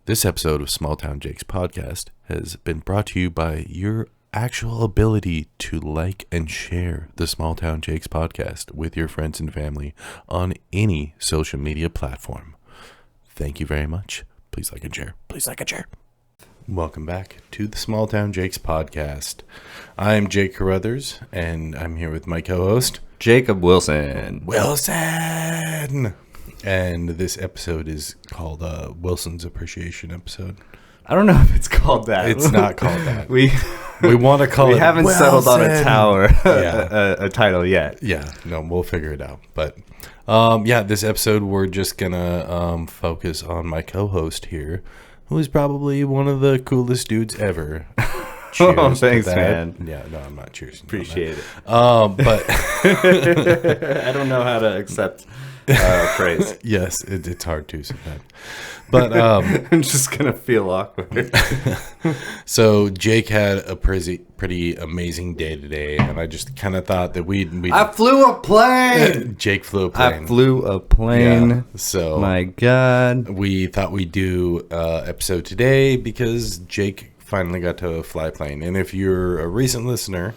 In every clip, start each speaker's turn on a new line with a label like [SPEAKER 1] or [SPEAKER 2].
[SPEAKER 1] This episode of Small Town Jake's podcast has been brought to you by your actual ability to like and share the Small Town Jake's podcast with your friends and family on any social media platform. Thank you very much. Please like and share. Please like and share. Welcome back to the Small Town Jake's podcast. I'm Jake Carruthers, and I'm here with my co-host,
[SPEAKER 2] Jacob Wilson.
[SPEAKER 1] And this episode is called Wilson's Appreciation episode.
[SPEAKER 2] I don't know if it's called that.
[SPEAKER 1] It's not called that.
[SPEAKER 2] we
[SPEAKER 1] want to call it.
[SPEAKER 2] We haven't
[SPEAKER 1] Wilson.
[SPEAKER 2] settled on a
[SPEAKER 1] Yeah.
[SPEAKER 2] title yet.
[SPEAKER 1] Yeah, no, we'll figure it out. But this episode we're just gonna focus on my co-host here, who is probably one of the coolest dudes ever. Cheers
[SPEAKER 2] Oh,
[SPEAKER 1] to
[SPEAKER 2] thanks,
[SPEAKER 1] that.
[SPEAKER 2] man.
[SPEAKER 1] Yeah, no, I'm not cheers.
[SPEAKER 2] Appreciate it.
[SPEAKER 1] But
[SPEAKER 2] I don't know how to accept praise.
[SPEAKER 1] yes, it's hard to sometimes. But
[SPEAKER 2] I'm just gonna feel awkward.
[SPEAKER 1] so Jake had a pretty amazing day today, and I just kind of thought that we'd
[SPEAKER 2] I flew a plane.
[SPEAKER 1] Jake flew a plane.
[SPEAKER 2] I flew a plane.
[SPEAKER 1] Yeah, so
[SPEAKER 2] My God.
[SPEAKER 1] we thought we'd do episode today because Jake finally got to fly a plane. And if you're a recent listener,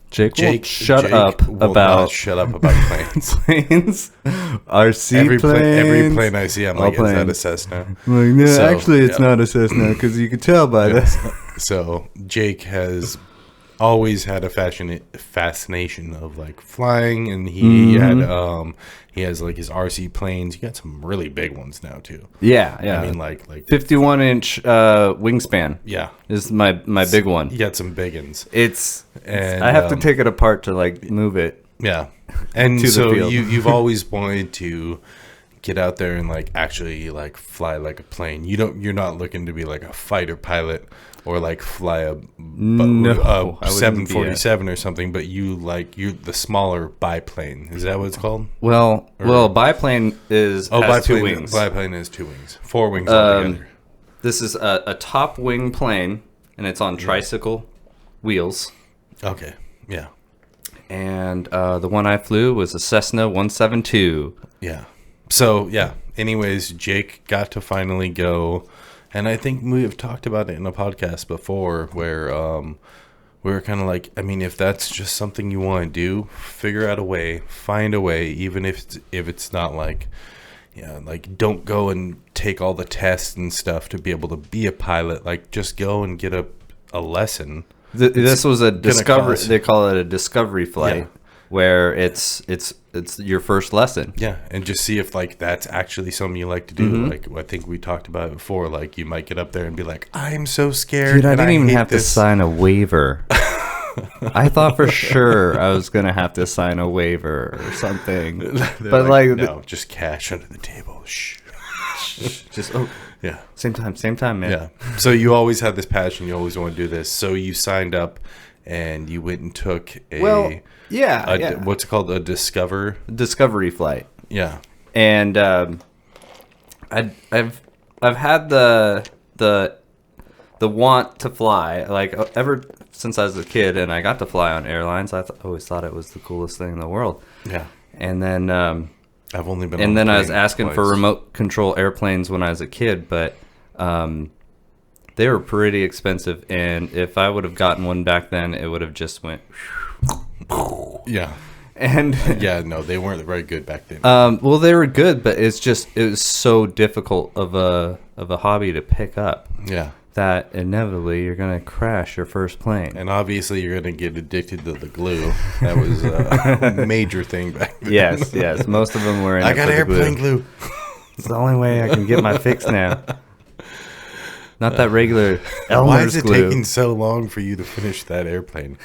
[SPEAKER 2] Jake
[SPEAKER 1] Jake
[SPEAKER 2] shut
[SPEAKER 1] Jake
[SPEAKER 2] up
[SPEAKER 1] will
[SPEAKER 2] about
[SPEAKER 1] not shut up about planes.
[SPEAKER 2] planes. RC
[SPEAKER 1] every
[SPEAKER 2] planes.
[SPEAKER 1] plane I see, I'm
[SPEAKER 2] All
[SPEAKER 1] like, is that a
[SPEAKER 2] planes.
[SPEAKER 1] Cessna?
[SPEAKER 2] I'm like, no,
[SPEAKER 1] So,
[SPEAKER 2] actually, it's
[SPEAKER 1] yeah.
[SPEAKER 2] not a Cessna because you can tell by this.
[SPEAKER 1] So Jake has always had a fascination of like flying, and he has like his RC planes. He got some really big ones now too.
[SPEAKER 2] Yeah.
[SPEAKER 1] I mean like
[SPEAKER 2] 51-inch wingspan
[SPEAKER 1] yeah,
[SPEAKER 2] is my big one.
[SPEAKER 1] he got some big ones.
[SPEAKER 2] And I have to take it apart to like move it.
[SPEAKER 1] Yeah, and
[SPEAKER 2] To the
[SPEAKER 1] so
[SPEAKER 2] field.
[SPEAKER 1] you've always wanted to get out there and like actually like fly like a plane. You're not looking to be like a fighter pilot or like fly a
[SPEAKER 2] No, I wouldn't be
[SPEAKER 1] 747 or something, but you the smaller biplane. Is that what it's called?
[SPEAKER 2] Well, biplane has two wings.
[SPEAKER 1] Biplane is 2 wings, 4 wings altogether.
[SPEAKER 2] This is a top wing plane, and it's on tricycle wheels.
[SPEAKER 1] Okay, yeah,
[SPEAKER 2] And the one I flew was a Cessna 172.
[SPEAKER 1] yeah. So yeah. Anyways, Jake got to finally go. And I think we have talked about it in a podcast before where we were kind of like, I mean, if that's just something you want to do, figure out a way, find a way, even if it's not like, yeah, like don't go and take all the tests and stuff to be able to be a pilot. Like just go and get a lesson.
[SPEAKER 2] This was a discovery.
[SPEAKER 1] cost.
[SPEAKER 2] They call it a discovery flight,
[SPEAKER 1] Yeah.
[SPEAKER 2] where it's your first lesson.
[SPEAKER 1] Yeah, and just see if like that's actually something you like to do.
[SPEAKER 2] Mm-hmm.
[SPEAKER 1] Like I think we talked about it before. Like you might get up there and be like, "I'm so scared."
[SPEAKER 2] Dude, I
[SPEAKER 1] and
[SPEAKER 2] didn't even
[SPEAKER 1] hate
[SPEAKER 2] have to
[SPEAKER 1] this."
[SPEAKER 2] sign a waiver. I thought for sure I was gonna have to sign a waiver or something.
[SPEAKER 1] They're
[SPEAKER 2] But like,
[SPEAKER 1] no, just cash under the table. Shh.
[SPEAKER 2] just
[SPEAKER 1] Yeah,
[SPEAKER 2] same time, man.
[SPEAKER 1] yeah. So you always had this passion. You always want to do this. So you signed up, and you went and took what's it called, a
[SPEAKER 2] Discovery flight.
[SPEAKER 1] Yeah.
[SPEAKER 2] And I've had the want to fly like ever since I was a kid, and I got to fly on airlines. I always thought it was the coolest thing in the world.
[SPEAKER 1] Yeah.
[SPEAKER 2] And then
[SPEAKER 1] I've only been.
[SPEAKER 2] and
[SPEAKER 1] on
[SPEAKER 2] then I was
[SPEAKER 1] planes
[SPEAKER 2] asking for
[SPEAKER 1] twice.
[SPEAKER 2] remote control airplanes when I was a kid, but they were pretty expensive. And if I would have gotten one back then, it would have just went.
[SPEAKER 1] Yeah.
[SPEAKER 2] And
[SPEAKER 1] Yeah. No, they weren't very good back then.
[SPEAKER 2] well, they were good, but it was so difficult of a hobby to pick up
[SPEAKER 1] Yeah.
[SPEAKER 2] that inevitably you're gonna crash your first plane.
[SPEAKER 1] And obviously, you're gonna get addicted to the glue. That was a major thing back then.
[SPEAKER 2] Yes. Most of them were in
[SPEAKER 1] I
[SPEAKER 2] it
[SPEAKER 1] got
[SPEAKER 2] for the
[SPEAKER 1] airplane
[SPEAKER 2] glue.
[SPEAKER 1] glue.
[SPEAKER 2] It's the only way I can get my fix now. Not that regular Elmer's
[SPEAKER 1] Why is it
[SPEAKER 2] glue.
[SPEAKER 1] taking so long for you to finish that airplane?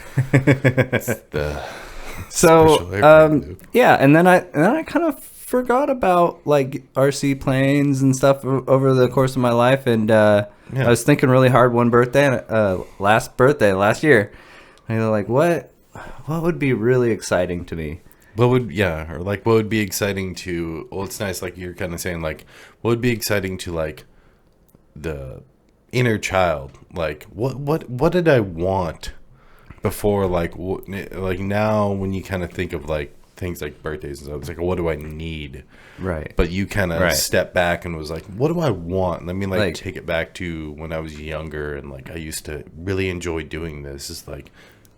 [SPEAKER 2] So
[SPEAKER 1] special airplane glue.
[SPEAKER 2] yeah, and then I kind of forgot about like RC planes and stuff over the course of my life, and I was thinking really hard one birthday, last year. I was like, what would be really exciting to me?
[SPEAKER 1] What would be exciting to? Well, it's nice. Like you're kind of saying, like, what would be exciting to like the inner child? Like, what did I want before? Like, like now when you kind of think of like things like birthdays and stuff. It's like, what do I need?
[SPEAKER 2] Right.
[SPEAKER 1] But you kind of
[SPEAKER 2] Right.
[SPEAKER 1] step back and was like, what do I want? Let me
[SPEAKER 2] Like-
[SPEAKER 1] take it back to when I was younger and like I used to really enjoy doing this. It's like,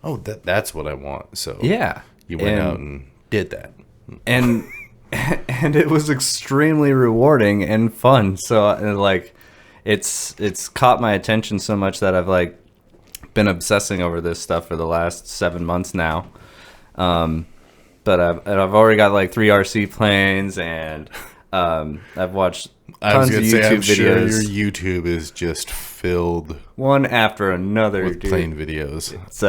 [SPEAKER 1] oh, that's what I want. So
[SPEAKER 2] Yeah.
[SPEAKER 1] you went out and did that.
[SPEAKER 2] and and it was extremely rewarding and fun. So like, it's caught my attention so much that I've like been obsessing over this stuff for the last 7 months now. But I've already got like 3 RC planes, and I've watched
[SPEAKER 1] I was
[SPEAKER 2] tons of
[SPEAKER 1] going to say,
[SPEAKER 2] YouTube
[SPEAKER 1] I'm sure
[SPEAKER 2] videos,
[SPEAKER 1] your YouTube is just filled
[SPEAKER 2] one after another.
[SPEAKER 1] with
[SPEAKER 2] dude.
[SPEAKER 1] plane videos.
[SPEAKER 2] It's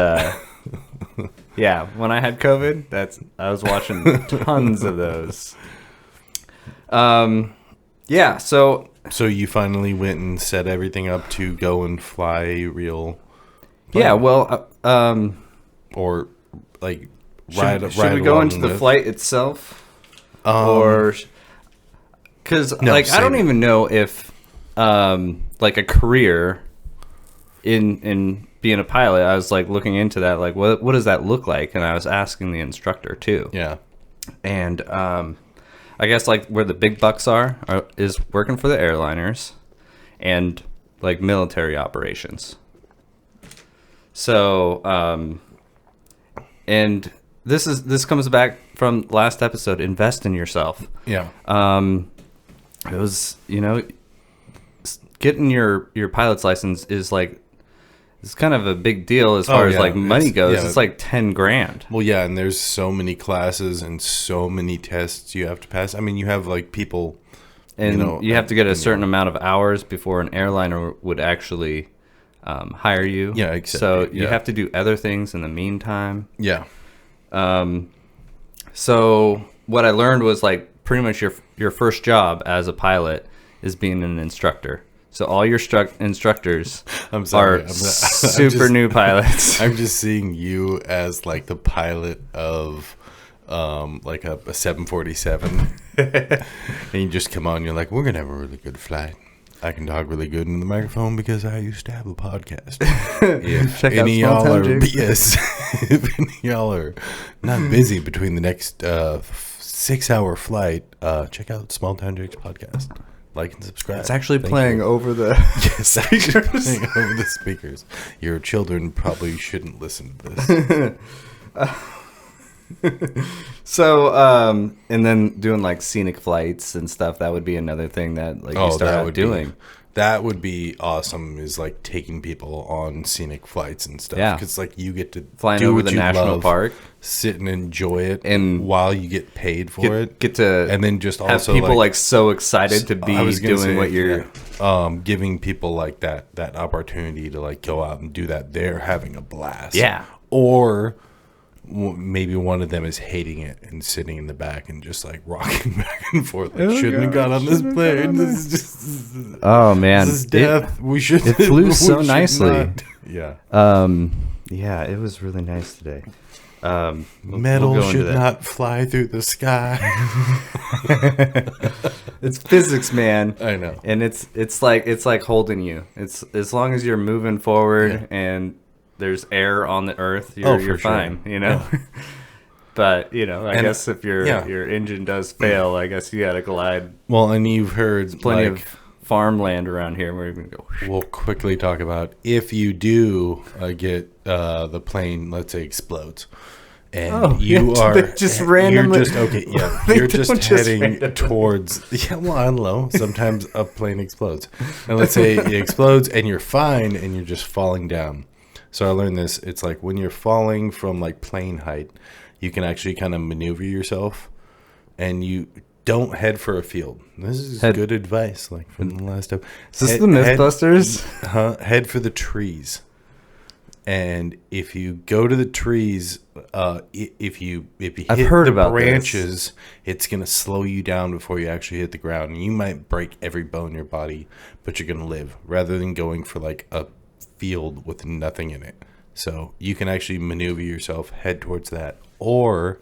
[SPEAKER 2] yeah. When I had COVID, I was watching tons of those. Yeah. So
[SPEAKER 1] So you finally went and set everything up to go and fly a real
[SPEAKER 2] yeah. Well,
[SPEAKER 1] or like
[SPEAKER 2] should we go into the flight itself, or because
[SPEAKER 1] No,
[SPEAKER 2] like I don't
[SPEAKER 1] save it.
[SPEAKER 2] even know if like a career in being a pilot, I was like looking into that, like what does that look like, and I was asking the instructor too.
[SPEAKER 1] Yeah.
[SPEAKER 2] And I guess like where the big bucks are is working for the airliners and like military operations. So and this comes back from last episode, invest in yourself.
[SPEAKER 1] Yeah.
[SPEAKER 2] It was, getting your pilot's license is like, it's kind of a big deal as far as
[SPEAKER 1] yeah.
[SPEAKER 2] like money goes.
[SPEAKER 1] Yeah.
[SPEAKER 2] It's like 10 grand.
[SPEAKER 1] Well, yeah, and there's so many classes and so many tests you have to pass. I mean, you have like people,
[SPEAKER 2] And you have to get a certain amount of hours before an airliner would actually hire you.
[SPEAKER 1] Yeah, exactly.
[SPEAKER 2] So you
[SPEAKER 1] Yeah.
[SPEAKER 2] have to do other things in the meantime.
[SPEAKER 1] Yeah.
[SPEAKER 2] So what I learned was like pretty much your first job as a pilot is being an instructor. So all your instructors
[SPEAKER 1] I'm sorry.
[SPEAKER 2] are
[SPEAKER 1] I'm
[SPEAKER 2] super new pilots.
[SPEAKER 1] I'm just seeing you as like the pilot of like a 747. And you just come on, you're like, we're going to have a really good flight. I can talk really good in the microphone because I used to have a podcast. If
[SPEAKER 2] Check out
[SPEAKER 1] any
[SPEAKER 2] Small
[SPEAKER 1] y'all
[SPEAKER 2] Town
[SPEAKER 1] are,
[SPEAKER 2] Jigs.
[SPEAKER 1] yes, if any y'all are not busy between the next 6-hour flight, check out Small Town Jigs podcast. Like and subscribe.
[SPEAKER 2] It's actually
[SPEAKER 1] Thank
[SPEAKER 2] playing
[SPEAKER 1] you.
[SPEAKER 2] over the
[SPEAKER 1] Yes, actually playing over the speakers. Your children probably shouldn't listen to this.
[SPEAKER 2] So, and then doing like scenic flights and stuff, that would be another thing that like you start out doing.
[SPEAKER 1] That would be awesome, is like taking people on scenic flights and stuff.
[SPEAKER 2] Yeah.
[SPEAKER 1] Because like you get to
[SPEAKER 2] Flying
[SPEAKER 1] do
[SPEAKER 2] over
[SPEAKER 1] what
[SPEAKER 2] the
[SPEAKER 1] you
[SPEAKER 2] national
[SPEAKER 1] love,
[SPEAKER 2] park.
[SPEAKER 1] sit and enjoy it,
[SPEAKER 2] And
[SPEAKER 1] while you get paid for it.
[SPEAKER 2] Get to
[SPEAKER 1] And then just
[SPEAKER 2] have
[SPEAKER 1] also
[SPEAKER 2] people like so excited to be
[SPEAKER 1] I was gonna
[SPEAKER 2] doing
[SPEAKER 1] say,
[SPEAKER 2] what you're.
[SPEAKER 1] giving people like that opportunity to like go out and do that. They're having a blast.
[SPEAKER 2] Yeah.
[SPEAKER 1] Or maybe one of them is hating it and sitting in the back and just like rocking back and forth. Like, shouldn't have got on this plane. This is just
[SPEAKER 2] Oh man,
[SPEAKER 1] this is death. We should.
[SPEAKER 2] it flew
[SPEAKER 1] we
[SPEAKER 2] so
[SPEAKER 1] should
[SPEAKER 2] nicely.
[SPEAKER 1] not. Yeah.
[SPEAKER 2] Yeah, it was really nice today.
[SPEAKER 1] Metal
[SPEAKER 2] go into
[SPEAKER 1] should
[SPEAKER 2] that.
[SPEAKER 1] not fly through the sky.
[SPEAKER 2] It's physics, man.
[SPEAKER 1] I know.
[SPEAKER 2] And it's like holding you. It's as long as you're moving forward and there's air on the earth, you're
[SPEAKER 1] for
[SPEAKER 2] fine,
[SPEAKER 1] sure.
[SPEAKER 2] you know. But I
[SPEAKER 1] And,
[SPEAKER 2] guess if your engine does fail, I guess you gotta glide.
[SPEAKER 1] Well, and you've heard
[SPEAKER 2] Plenty
[SPEAKER 1] like,
[SPEAKER 2] of farmland around here where you can go.
[SPEAKER 1] we'll quickly talk about if you do get the plane, let's say, explodes, and you
[SPEAKER 2] yeah,
[SPEAKER 1] are
[SPEAKER 2] they just randomly-
[SPEAKER 1] you're just okay, yeah,
[SPEAKER 2] They
[SPEAKER 1] you're just
[SPEAKER 2] don't just
[SPEAKER 1] heading
[SPEAKER 2] randomly-
[SPEAKER 1] towards. Yeah, well, I don't know. Sometimes a plane explodes, and let's say it explodes, and you're fine, and you're just falling down. So I learned this. It's like when you're falling from like plane height, you can actually kind of maneuver yourself, and you don't head for a field. This is good advice, like from the last time.
[SPEAKER 2] Is this the Mythbusters?
[SPEAKER 1] Head for the trees. And if you go to the trees, if you
[SPEAKER 2] I've
[SPEAKER 1] hit
[SPEAKER 2] heard
[SPEAKER 1] the
[SPEAKER 2] about
[SPEAKER 1] branches, it's gonna slow you down before you actually hit the ground. And you might break every bone in your body, but you're gonna live, rather than going for like a field with nothing in it. So you can actually maneuver yourself, head towards that, or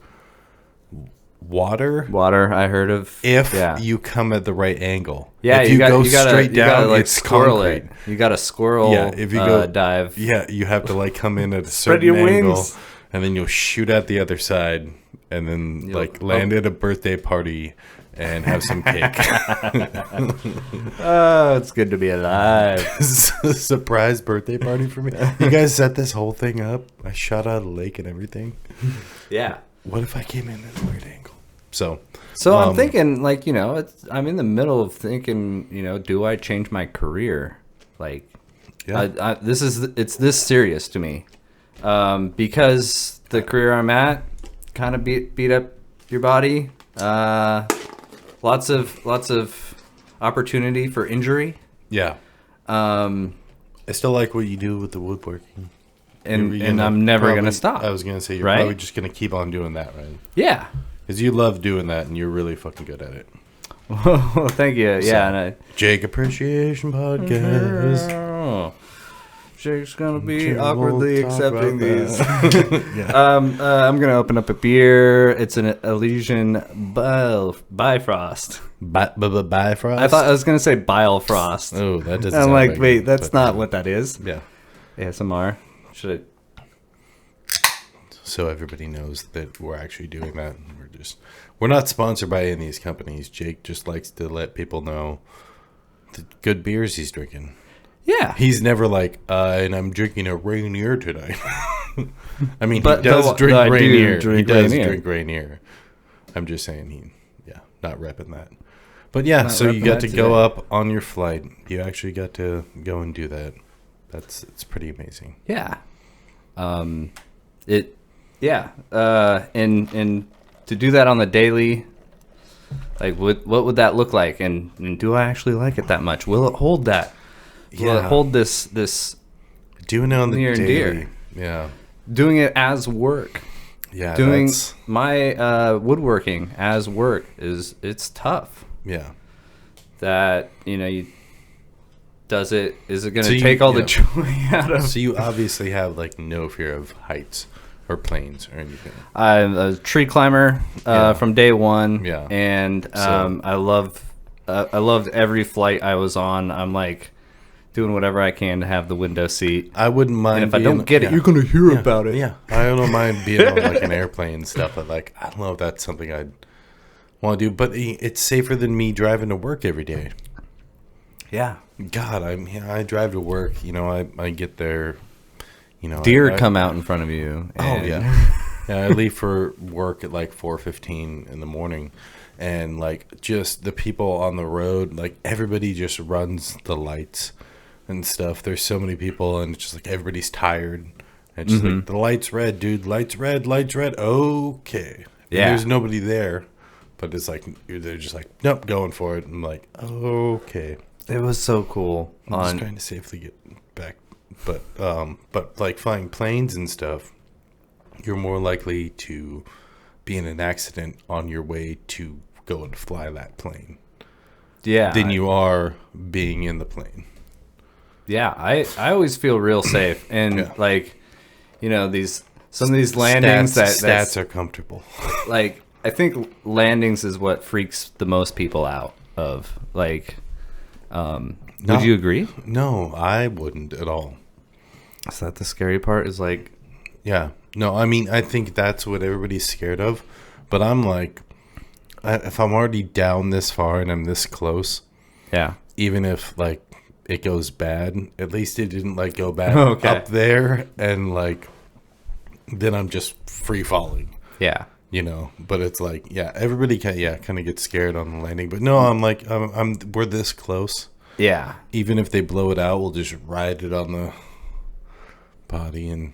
[SPEAKER 1] water.
[SPEAKER 2] Water, I heard of.
[SPEAKER 1] If
[SPEAKER 2] yeah.
[SPEAKER 1] you come at the right angle.
[SPEAKER 2] Yeah,
[SPEAKER 1] if
[SPEAKER 2] you gotta
[SPEAKER 1] straight down,
[SPEAKER 2] like
[SPEAKER 1] it's
[SPEAKER 2] squirrel
[SPEAKER 1] concrete.
[SPEAKER 2] it. You got to squirrel.
[SPEAKER 1] Yeah, if you go
[SPEAKER 2] dive.
[SPEAKER 1] Yeah, you have to like come in at a
[SPEAKER 2] Spread
[SPEAKER 1] certain
[SPEAKER 2] your
[SPEAKER 1] angle,
[SPEAKER 2] wings.
[SPEAKER 1] and then you'll shoot at the other side, and then land at a birthday party and have some cake.
[SPEAKER 2] Oh, it's good to be alive.
[SPEAKER 1] Surprise birthday party for me. You guys set this whole thing up. I shot out of the lake and everything.
[SPEAKER 2] Yeah.
[SPEAKER 1] What if I came in at a weird angle? So
[SPEAKER 2] I'm thinking, like, I'm in the middle of thinking, do I change my career? Like,
[SPEAKER 1] yeah.
[SPEAKER 2] It's this serious to me, because the career I'm at kind of beat up your body. Lots of opportunity for injury.
[SPEAKER 1] Yeah. I still like what you do with the woodworking.
[SPEAKER 2] And I'm never going to stop.
[SPEAKER 1] I was going to say, you're probably just going to keep on doing that, right?
[SPEAKER 2] Yeah.
[SPEAKER 1] Because you love doing that, and you're really fucking good at it.
[SPEAKER 2] Well, thank you.
[SPEAKER 1] So,
[SPEAKER 2] yeah.
[SPEAKER 1] Jake Appreciation Podcast.
[SPEAKER 2] Oh. Jake's going to be awkwardly accepting these.
[SPEAKER 1] Yeah.
[SPEAKER 2] I'm going to open up a beer. It's an Elysian Bifrost.
[SPEAKER 1] Bifrost?
[SPEAKER 2] I thought I was going to say Bilefrost.
[SPEAKER 1] Oh, that doesn't
[SPEAKER 2] I'm
[SPEAKER 1] sound
[SPEAKER 2] like,
[SPEAKER 1] right,
[SPEAKER 2] wait, that's not what that is.
[SPEAKER 1] Yeah.
[SPEAKER 2] ASMR. Should
[SPEAKER 1] So everybody knows that we're actually doing that. We're not sponsored by any of these companies. Jake just likes to let people know the good beers he's drinking.
[SPEAKER 2] Yeah.
[SPEAKER 1] He's never like, and I'm drinking a Rainier tonight. I mean, he does drink Rainier. He does drink Rainier. I'm just saying not repping that. But yeah, so you got to go up on your flight. You actually got to go and do that. It's pretty amazing.
[SPEAKER 2] Yeah. And to do that on the daily, like what would that look like? And do I actually like it that much? Will it hold that? Will it hold this
[SPEAKER 1] doing it on the
[SPEAKER 2] near
[SPEAKER 1] daily?
[SPEAKER 2] And dear?
[SPEAKER 1] Yeah.
[SPEAKER 2] Doing it as work.
[SPEAKER 1] Yeah.
[SPEAKER 2] Doing my woodworking as work it's tough.
[SPEAKER 1] Yeah.
[SPEAKER 2] That is it going to take all the joy out of?
[SPEAKER 1] So you obviously have like no fear of heights or planes or anything.
[SPEAKER 2] I'm a tree climber from day one.
[SPEAKER 1] Yeah.
[SPEAKER 2] And I loved every flight I was on. I'm like doing whatever I can to have the window seat.
[SPEAKER 1] I wouldn't mind.
[SPEAKER 2] And if I don't get it, you're going to hear about it.
[SPEAKER 1] Yeah. I don't mind being on like an airplane and stuff, but like I don't know if that's something I'd want to do. But it's safer than me driving to work every day.
[SPEAKER 2] Yeah.
[SPEAKER 1] God, I drive to work. I get there.
[SPEAKER 2] Deer come out in front of you.
[SPEAKER 1] I leave for work at like 4:15 in the morning, and like just the people on the road, like everybody just runs the lights and stuff. There's so many people, and it's just like everybody's tired. And it's just like the light's red, dude. Light's red. Okay. And there's nobody there, but it's like they're just like, nope, going for it. I'm like, okay.
[SPEAKER 2] It was so cool.
[SPEAKER 1] I'm just trying to safely get back, but like flying planes and stuff, you're more likely to be in an accident on your way to go and fly that plane.
[SPEAKER 2] Yeah.
[SPEAKER 1] Than you are being in the plane.
[SPEAKER 2] Yeah, I always feel real safe, and like, some of these landings
[SPEAKER 1] stats are comfortable.
[SPEAKER 2] Like, I think landings is what freaks the most people out of like. Would you agree?
[SPEAKER 1] No, I wouldn't at all.
[SPEAKER 2] Is that the scary part? Is like,
[SPEAKER 1] yeah, no. I mean, I think that's what everybody's scared of. But I'm like, if I'm already down this far and I'm this close, even if like it goes bad, at least it didn't like go bad up there, and like then I'm just free falling.
[SPEAKER 2] Yeah.
[SPEAKER 1] But it's like, everybody kind of gets scared on the landing. But no, I'm like, we're this close.
[SPEAKER 2] Yeah.
[SPEAKER 1] Even if they blow it out, we'll just ride it on the body and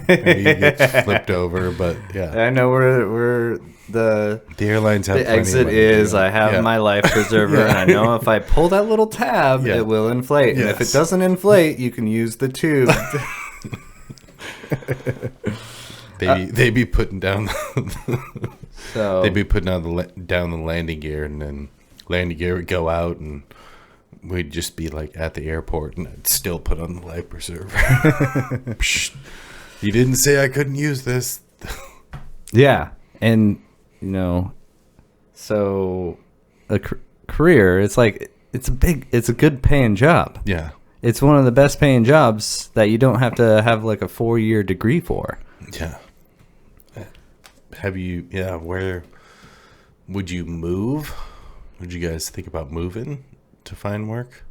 [SPEAKER 1] maybe it gets flipped over. But
[SPEAKER 2] I know where the
[SPEAKER 1] airlines have
[SPEAKER 2] the exit is. I have my life preserver, and I know if I pull that little tab, it will inflate. Yes. And if it doesn't inflate, you can use the tube.
[SPEAKER 1] They be putting down
[SPEAKER 2] so
[SPEAKER 1] they'd be putting down the landing gear, and then landing gear would go out, and we'd just be like at the airport, and I'd still put on the life preserver. You didn't say I couldn't use this.
[SPEAKER 2] Yeah, and so a career, it's like it's a good paying job.
[SPEAKER 1] Yeah,
[SPEAKER 2] it's one of the best paying jobs that you don't have to have like a 4-year degree for.
[SPEAKER 1] Yeah. have you? Yeah, where would you move? Would you guys think about moving to find work?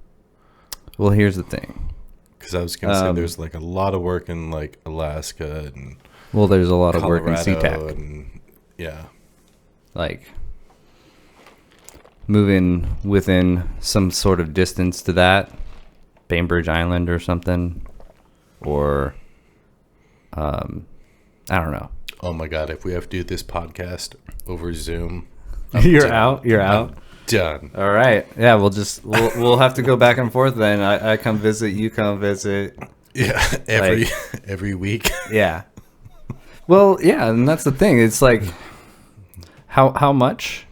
[SPEAKER 2] Well, here's the thing.
[SPEAKER 1] Because I was gonna say there's like a lot of work in like Alaska and
[SPEAKER 2] Well, there's a lot of
[SPEAKER 1] Colorado
[SPEAKER 2] work in SeaTac.
[SPEAKER 1] and yeah.
[SPEAKER 2] Like moving within some sort of distance to that, Bainbridge Island or something, or I don't know.
[SPEAKER 1] Oh my God! If we have to do this podcast over Zoom,
[SPEAKER 2] You're
[SPEAKER 1] done.
[SPEAKER 2] out. You're out.
[SPEAKER 1] Done.
[SPEAKER 2] All right. Yeah, we'll have to go back and forth then. I come visit, you come visit.
[SPEAKER 1] Yeah, every week.
[SPEAKER 2] Yeah. Well, yeah, and that's the thing. It's like, how much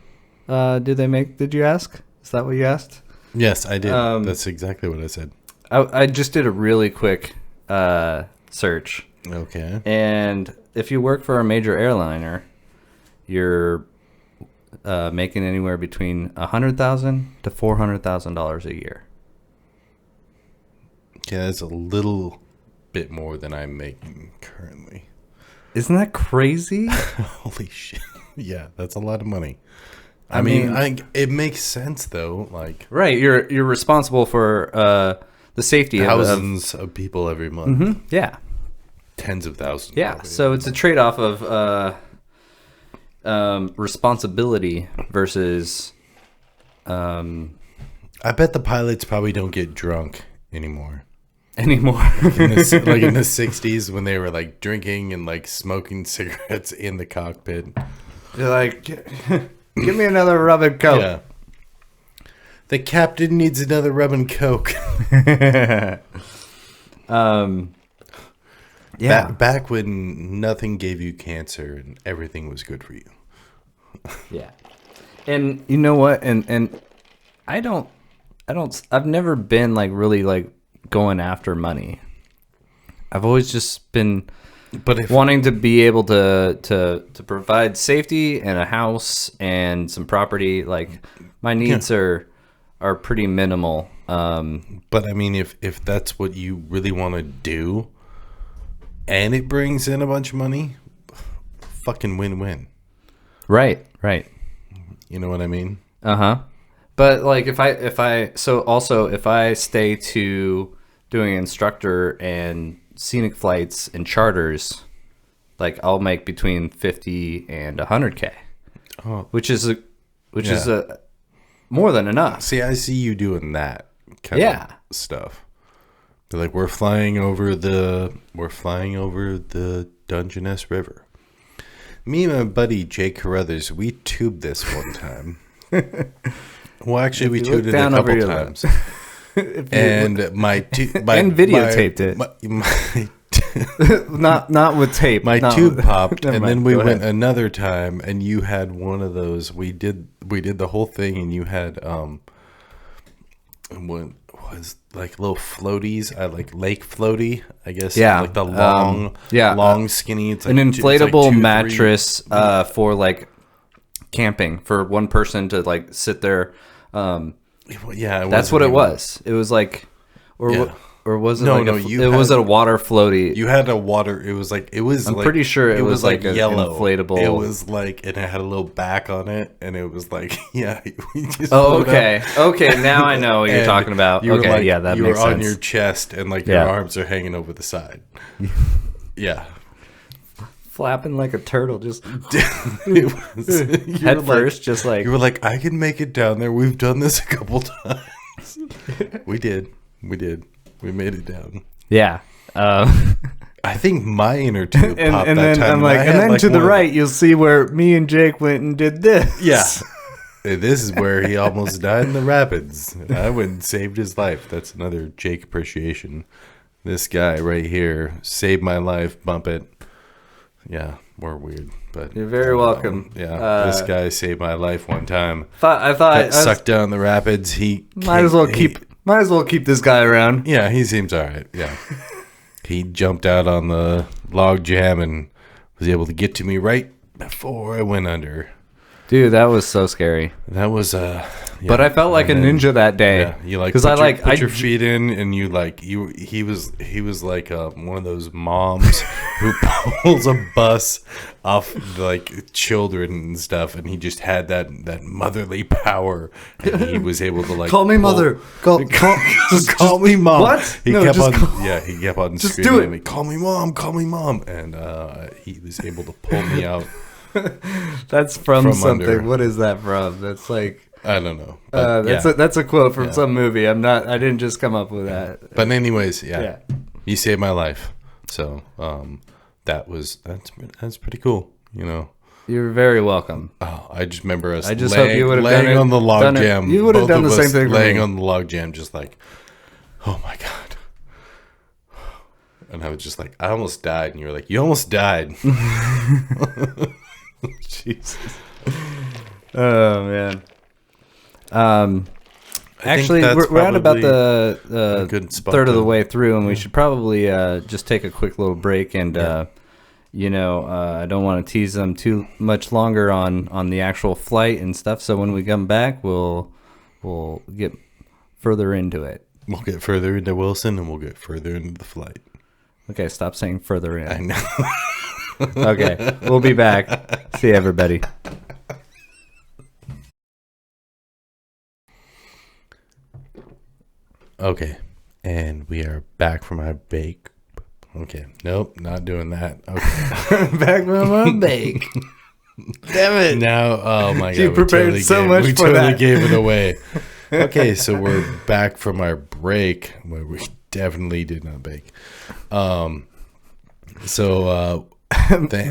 [SPEAKER 2] do they make? Did you ask? Is that what you asked?
[SPEAKER 1] Yes, I did. That's exactly what I said.
[SPEAKER 2] I just did a really quick search,
[SPEAKER 1] Okay.
[SPEAKER 2] and if you work for a major airliner, you're making anywhere between $100,000 to $400,000 a year.
[SPEAKER 1] Yeah, that's a little bit more than I'm making currently.
[SPEAKER 2] Isn't that crazy?
[SPEAKER 1] Holy shit! Yeah, that's a lot of money. I mean, it makes sense though. Like,
[SPEAKER 2] Right, you're responsible for the safety
[SPEAKER 1] thousands of people every month.
[SPEAKER 2] Yeah,
[SPEAKER 1] Tens of thousands.
[SPEAKER 2] yeah.
[SPEAKER 1] probably.
[SPEAKER 2] So it's a trade-off of responsibility versus.
[SPEAKER 1] I bet the pilots probably don't get drunk anymore.
[SPEAKER 2] Anymore.
[SPEAKER 1] Like in the 60s when they were like drinking and like smoking cigarettes in the cockpit.
[SPEAKER 2] You're like, give me another rub and coke.
[SPEAKER 1] Yeah. The captain needs another rum and coke.
[SPEAKER 2] Yeah.
[SPEAKER 1] Back when nothing gave you cancer and everything was good for you.
[SPEAKER 2] Yeah. And you know what? And I've never been like really like going after money. I've always just been wanting to be able to provide safety and a house and some property. Like my needs are pretty minimal.
[SPEAKER 1] But I mean, if that's what you really want to do and it brings in a bunch of money, fucking win-win.
[SPEAKER 2] Right.
[SPEAKER 1] You know what I mean?
[SPEAKER 2] Uh-huh. But like if I stay to doing instructor and scenic flights and charters, like I'll make between 50 and 100K.
[SPEAKER 1] Oh.
[SPEAKER 2] Which is more than enough.
[SPEAKER 1] See, I see you doing that kind of stuff. They're like, we're flying over the Dungeness River. Me and my buddy Jake Carruthers, we tubed this one time. Well, actually, we tubed it a couple times. And and
[SPEAKER 2] videotaped it. Not with tape.
[SPEAKER 1] My tube popped, and then we went
[SPEAKER 2] ahead.
[SPEAKER 1] another time, and you had one of those. We did the whole thing, and you had what was like little floaties. I like lake floaty, I guess.
[SPEAKER 2] Yeah,
[SPEAKER 1] like the long, skinny. It's like
[SPEAKER 2] an inflatable
[SPEAKER 1] it's like 2,
[SPEAKER 2] mattress for like camping for one person to like sit there.
[SPEAKER 1] Yeah,
[SPEAKER 2] That's what it was. It was like, or was it
[SPEAKER 1] No,
[SPEAKER 2] like
[SPEAKER 1] no,
[SPEAKER 2] it was a water floaty.
[SPEAKER 1] You had a water. It was
[SPEAKER 2] I'm pretty sure it was like an
[SPEAKER 1] yellow
[SPEAKER 2] inflatable.
[SPEAKER 1] It was like, and it had a little back on it, and it was like, yeah. We just
[SPEAKER 2] Oh,
[SPEAKER 1] pulled it
[SPEAKER 2] okay.
[SPEAKER 1] up.
[SPEAKER 2] Okay, now I know what you're
[SPEAKER 1] And
[SPEAKER 2] talking about.
[SPEAKER 1] you were
[SPEAKER 2] Okay,
[SPEAKER 1] like,
[SPEAKER 2] yeah, that
[SPEAKER 1] you
[SPEAKER 2] makes
[SPEAKER 1] were on
[SPEAKER 2] sense.
[SPEAKER 1] your chest, and like your
[SPEAKER 2] Yeah.
[SPEAKER 1] arms are hanging over the side. Yeah.
[SPEAKER 2] Flapping like a turtle, just
[SPEAKER 1] It was,
[SPEAKER 2] head first, just like
[SPEAKER 1] you were like, I can make it down there. We've done this a couple times. We did. We made it down.
[SPEAKER 2] yeah.
[SPEAKER 1] I think my inner tube popped
[SPEAKER 2] and
[SPEAKER 1] that
[SPEAKER 2] then
[SPEAKER 1] time.
[SPEAKER 2] I'm like,
[SPEAKER 1] I
[SPEAKER 2] and
[SPEAKER 1] had,
[SPEAKER 2] then
[SPEAKER 1] like,
[SPEAKER 2] to the
[SPEAKER 1] one of
[SPEAKER 2] right, you'll see where me and Jake went and did this.
[SPEAKER 1] Yeah. This is where he almost died in the rapids. I went and saved his life. That's another Jake appreciation. This guy right here saved my life. Bump it. Yeah, we're weird, but
[SPEAKER 2] You're very welcome.
[SPEAKER 1] Yeah, this guy saved my life one time.
[SPEAKER 2] I thought
[SPEAKER 1] Got sucked down the rapids.
[SPEAKER 2] might as well keep this guy around.
[SPEAKER 1] Yeah, he seems all right. Yeah, he jumped out on the log jam and was able to get to me right before I went under.
[SPEAKER 2] Dude, that was so scary.
[SPEAKER 1] That was
[SPEAKER 2] But I felt like a ninja that day.
[SPEAKER 1] Yeah, you like
[SPEAKER 2] because
[SPEAKER 1] put your feet in, and you like he was like one of those moms who pulls a bus off like children and stuff, and he just had that motherly power, and he was able to like
[SPEAKER 2] call me mother.
[SPEAKER 1] just call me mom.
[SPEAKER 2] What?
[SPEAKER 1] He kept on
[SPEAKER 2] just
[SPEAKER 1] screaming
[SPEAKER 2] do it.
[SPEAKER 1] at me, call me mom, and he was able to pull me out.
[SPEAKER 2] That's from something.
[SPEAKER 1] Under.
[SPEAKER 2] What is that from? That's like
[SPEAKER 1] I don't know.
[SPEAKER 2] That's a quote from some movie. I didn't just come up with that.
[SPEAKER 1] But anyways, you saved my life. So that's pretty cool. You know.
[SPEAKER 2] You're very welcome.
[SPEAKER 1] Oh, I just remember us.
[SPEAKER 2] I just hope you would have
[SPEAKER 1] laying on the log jam.
[SPEAKER 2] You would have done the same thing.
[SPEAKER 1] Laying on the log jam, just like, oh my god. And I was just like, I almost died, and you were like, you almost died. Jesus.
[SPEAKER 2] Oh man. Actually, we're at about the third of the way through, and we should probably just take a quick little break. And I don't want to tease them too much longer on the actual flight and stuff. So when we come back, we'll get further into it.
[SPEAKER 1] We'll get further into Wilson, and we'll get further into the flight.
[SPEAKER 2] Okay, stop saying further in.
[SPEAKER 1] I know.
[SPEAKER 2] Okay, we'll be back. See you, everybody.
[SPEAKER 1] Okay, and we are back from our bake. Okay, nope, not doing that. Okay,
[SPEAKER 2] back from our bake. Damn it!
[SPEAKER 1] Now, oh my god,
[SPEAKER 2] you prepared so much
[SPEAKER 1] we
[SPEAKER 2] for
[SPEAKER 1] totally
[SPEAKER 2] that.
[SPEAKER 1] gave it away. Okay, so we're back from our break where we definitely did not bake.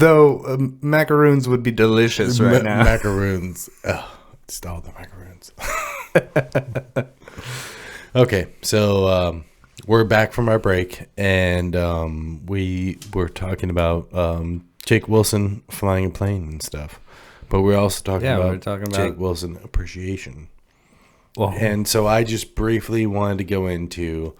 [SPEAKER 2] Though macaroons would be delicious right now.
[SPEAKER 1] Macaroons. Oh, just all the macaroons. Okay, so we're back from our break, and we were talking about Jake Wilson flying a plane and stuff. But we're also talking about Jake Wilson appreciation.
[SPEAKER 2] Well,
[SPEAKER 1] and so I just briefly wanted to go into,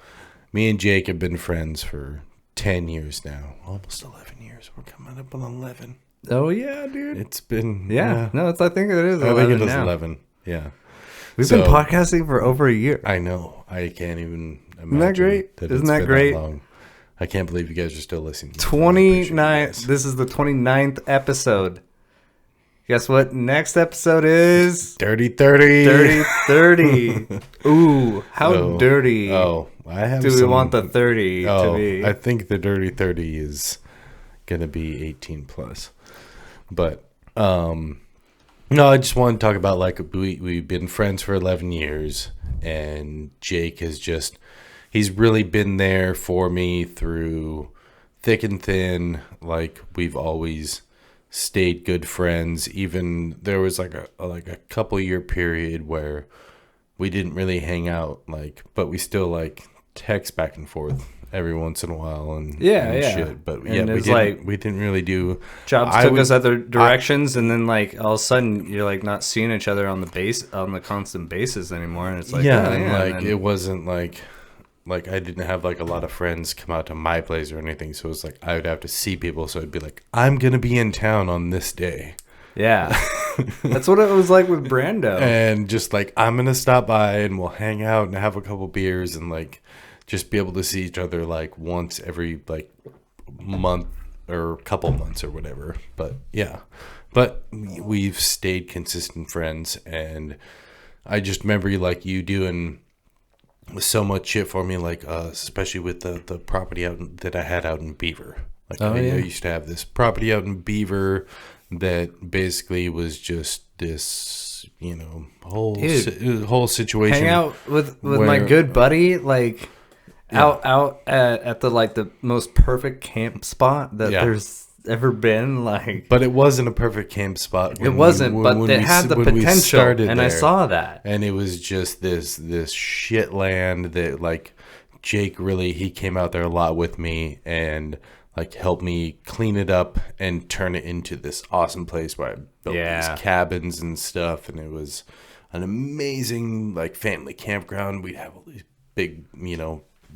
[SPEAKER 1] me and Jake have been friends for 10 years now. Almost 11 years. We're coming up on 11.
[SPEAKER 2] Oh, yeah, dude.
[SPEAKER 1] It's been...
[SPEAKER 2] No, I think it is 11
[SPEAKER 1] I think it is
[SPEAKER 2] now.
[SPEAKER 1] 11. Yeah.
[SPEAKER 2] We've been podcasting for over a year.
[SPEAKER 1] I know. I can't even imagine.
[SPEAKER 2] Isn't that great? Isn't that great?
[SPEAKER 1] Long. I can't believe you guys are still listening.
[SPEAKER 2] 29. This is the 29th episode. Guess what? Next episode is...
[SPEAKER 1] Dirty 30.
[SPEAKER 2] Dirty 30. Ooh, how dirty
[SPEAKER 1] I have
[SPEAKER 2] do we want the 30 to be?
[SPEAKER 1] I think the Dirty 30 is going to be 18 plus. But, no, I just want to talk about, like, we've been friends for 11 years, and Jake has just, he's really been there for me through thick and thin. Like, we've always stayed good friends. Even there was like a couple year period where we didn't really hang out, like, but we still like text back and forth every once in a while and shit. But
[SPEAKER 2] and
[SPEAKER 1] we didn't really do
[SPEAKER 2] jobs. Took us other directions, and then like all of a sudden you're like not seeing each other on the constant basis anymore, and it's like
[SPEAKER 1] it wasn't like I didn't have like a lot of friends come out to my place or anything, so it's like I would have to see people, so I'd be like, I'm gonna be in town on this day.
[SPEAKER 2] Yeah. That's what it was like with Brando.
[SPEAKER 1] And just like, I'm gonna stop by and we'll hang out and have a couple beers and like just be able to see each other like once every like month or couple months or whatever. But yeah, but we've stayed consistent friends, and I just remember you doing so much shit for me, like especially with the property that I had out in Beaver. Like I used to have this property out in Beaver that basically was just this, whole situation.
[SPEAKER 2] Hang out with my good buddy, like out at the like the most perfect camp spot that there's ever been, like.
[SPEAKER 1] But it wasn't a perfect camp spot.
[SPEAKER 2] It wasn't, but it had the potential, and I saw that.
[SPEAKER 1] And it was just this shit land that like Jake really, he came out there a lot with me and like helped me clean it up and turn it into this awesome place where I built these cabins and stuff, and it was an amazing like family campground. We'd have all these big,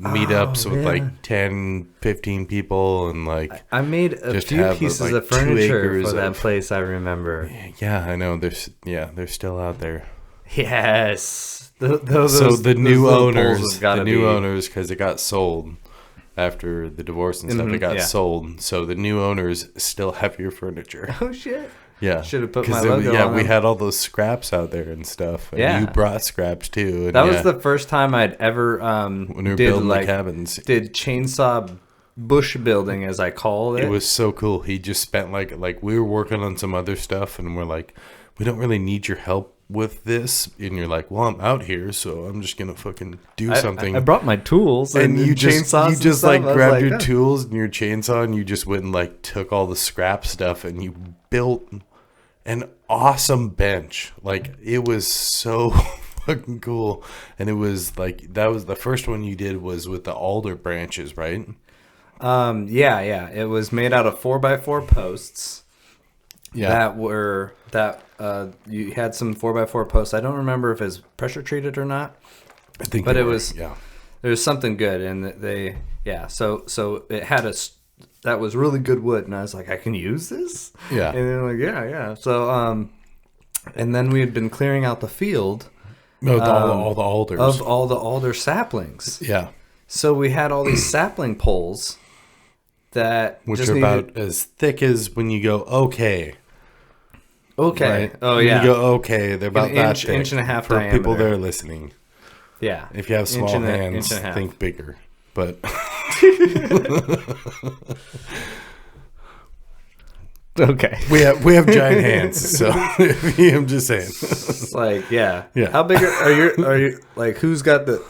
[SPEAKER 1] meetups with
[SPEAKER 2] yeah.
[SPEAKER 1] like 10, 15 people and like
[SPEAKER 2] I made a
[SPEAKER 1] just
[SPEAKER 2] few
[SPEAKER 1] have,
[SPEAKER 2] pieces
[SPEAKER 1] like,
[SPEAKER 2] of
[SPEAKER 1] 2
[SPEAKER 2] furniture
[SPEAKER 1] acres
[SPEAKER 2] for that
[SPEAKER 1] of-
[SPEAKER 2] place. I remember.
[SPEAKER 1] yeah, I know they're still out there.
[SPEAKER 2] Yes.
[SPEAKER 1] So
[SPEAKER 2] Those
[SPEAKER 1] the new
[SPEAKER 2] little poles
[SPEAKER 1] owners,
[SPEAKER 2] have gotta
[SPEAKER 1] because it got sold after the divorce and stuff, it got
[SPEAKER 2] yeah.
[SPEAKER 1] sold. So the new owners still have your furniture.
[SPEAKER 2] Oh shit.
[SPEAKER 1] Yeah,
[SPEAKER 2] Should have put
[SPEAKER 1] 'Cause
[SPEAKER 2] my logo on
[SPEAKER 1] we
[SPEAKER 2] them.
[SPEAKER 1] had all those scraps out there and stuff. And
[SPEAKER 2] Yeah.
[SPEAKER 1] you brought scraps too. And
[SPEAKER 2] That
[SPEAKER 1] yeah,
[SPEAKER 2] was the first time I'd ever
[SPEAKER 1] when we were
[SPEAKER 2] did
[SPEAKER 1] building
[SPEAKER 2] like
[SPEAKER 1] the cabins.
[SPEAKER 2] did chainsaw bush building, as I call it.
[SPEAKER 1] It was so cool. He just spent like we were working on some other stuff, and we're like, we don't really need your help with this. And you're like, well, I'm out here, so I'm just gonna fucking do something.
[SPEAKER 2] I brought my tools
[SPEAKER 1] and you
[SPEAKER 2] chainsaws
[SPEAKER 1] just
[SPEAKER 2] and stuff.
[SPEAKER 1] like
[SPEAKER 2] I was
[SPEAKER 1] grabbed
[SPEAKER 2] like,
[SPEAKER 1] your
[SPEAKER 2] "Oh."
[SPEAKER 1] tools and your chainsaw, and you just went and like took all the scrap stuff, and you built an awesome bench. Like, it was so fucking cool. And it was like, that was the first one you did was with the alder branches, right?
[SPEAKER 2] Yeah. It was made out of 4x4 posts.
[SPEAKER 1] Yeah.
[SPEAKER 2] You had some 4x4 posts. I don't remember if it's pressure treated or not.
[SPEAKER 1] I think
[SPEAKER 2] But
[SPEAKER 1] you're
[SPEAKER 2] it
[SPEAKER 1] right,
[SPEAKER 2] was
[SPEAKER 1] yeah.
[SPEAKER 2] there was something good, and so it had that was really good wood, and I was like, I can use this.
[SPEAKER 1] Yeah.
[SPEAKER 2] And then like yeah. So and then we had been clearing out the field
[SPEAKER 1] No, all the alders.
[SPEAKER 2] of all the alder saplings.
[SPEAKER 1] Yeah.
[SPEAKER 2] So we had all these sapling poles that
[SPEAKER 1] Which
[SPEAKER 2] just
[SPEAKER 1] are
[SPEAKER 2] needed,
[SPEAKER 1] about as thick as when you go, okay.
[SPEAKER 2] okay.
[SPEAKER 1] Right?
[SPEAKER 2] Oh
[SPEAKER 1] When
[SPEAKER 2] yeah.
[SPEAKER 1] you go, okay, they're about that thick.
[SPEAKER 2] inch and a half
[SPEAKER 1] for people
[SPEAKER 2] diameter.
[SPEAKER 1] there listening.
[SPEAKER 2] Yeah.
[SPEAKER 1] If you have small
[SPEAKER 2] Inch and
[SPEAKER 1] hands,
[SPEAKER 2] a half.
[SPEAKER 1] think bigger. But
[SPEAKER 2] Okay.
[SPEAKER 1] we have giant hands, so I'm just saying.
[SPEAKER 2] It's like yeah.
[SPEAKER 1] Yeah.
[SPEAKER 2] How big are you like? Who's got the?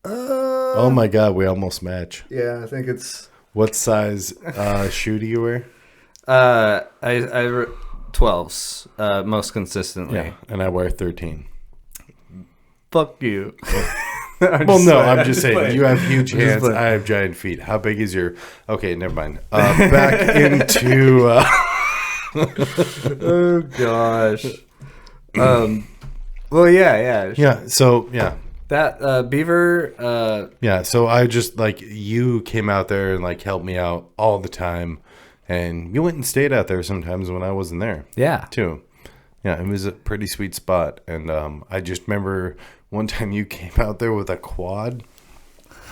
[SPEAKER 1] Oh my god, we almost match.
[SPEAKER 2] Yeah, I think it's.
[SPEAKER 1] What size shoe do you wear?
[SPEAKER 2] I 12s most consistently.
[SPEAKER 1] Yeah, and I wear 13.
[SPEAKER 2] Fuck you.
[SPEAKER 1] Well, no, I'm just saying.
[SPEAKER 2] playing.
[SPEAKER 1] You have huge
[SPEAKER 2] I'm just
[SPEAKER 1] hands.
[SPEAKER 2] playing.
[SPEAKER 1] I have giant feet. How big is your? Okay, never mind. Back into.
[SPEAKER 2] Oh gosh. Well, yeah.
[SPEAKER 1] Yeah. So yeah.
[SPEAKER 2] That beaver.
[SPEAKER 1] Yeah. So I just like you came out there and like helped me out all the time, and you went and stayed out there sometimes when I wasn't there
[SPEAKER 2] Yeah.
[SPEAKER 1] too. Yeah, it was a pretty sweet spot, and I just remember one time you came out there with a quad.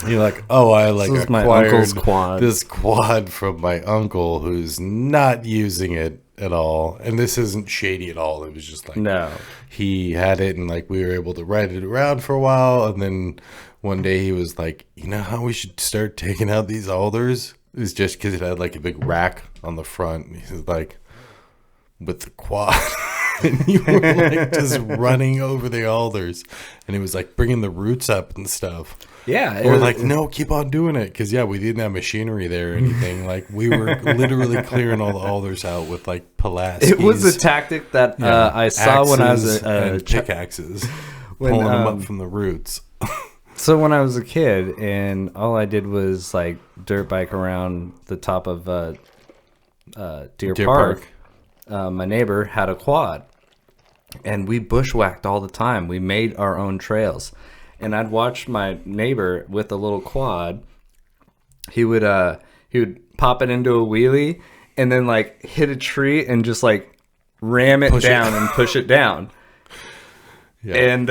[SPEAKER 1] You're like, oh, I like
[SPEAKER 2] This is my
[SPEAKER 1] acquired
[SPEAKER 2] uncle's quad.
[SPEAKER 1] this quad from my uncle who's not using it at all, and this isn't shady at all. It was just like
[SPEAKER 2] No.
[SPEAKER 1] he had it, and like we were able to ride it around for a while, and then one day he was like, you know how we should start taking out these alders? It was just because it had like a big rack on the front. He was like, with the quad. And you were like just running over the alders, and it was like bringing the roots up and stuff.
[SPEAKER 2] Yeah.
[SPEAKER 1] We're like, no, keep on doing it, because yeah, we didn't have machinery there or anything. Like we were literally clearing all the alders out with like Pulaski's.
[SPEAKER 2] It was a tactic that I saw when I was
[SPEAKER 1] and pickaxes,
[SPEAKER 2] when,
[SPEAKER 1] pulling them up from the roots.
[SPEAKER 2] So when I was a kid, and all I did was like dirt bike around the top of Deer Park. My neighbor had a quad, and we bushwhacked all the time. We made our own trails, and I'd watch my neighbor with a little quad. He would pop it into a wheelie, and then like hit a tree and just like ram it down and push it down.
[SPEAKER 1] Yeah.
[SPEAKER 2] And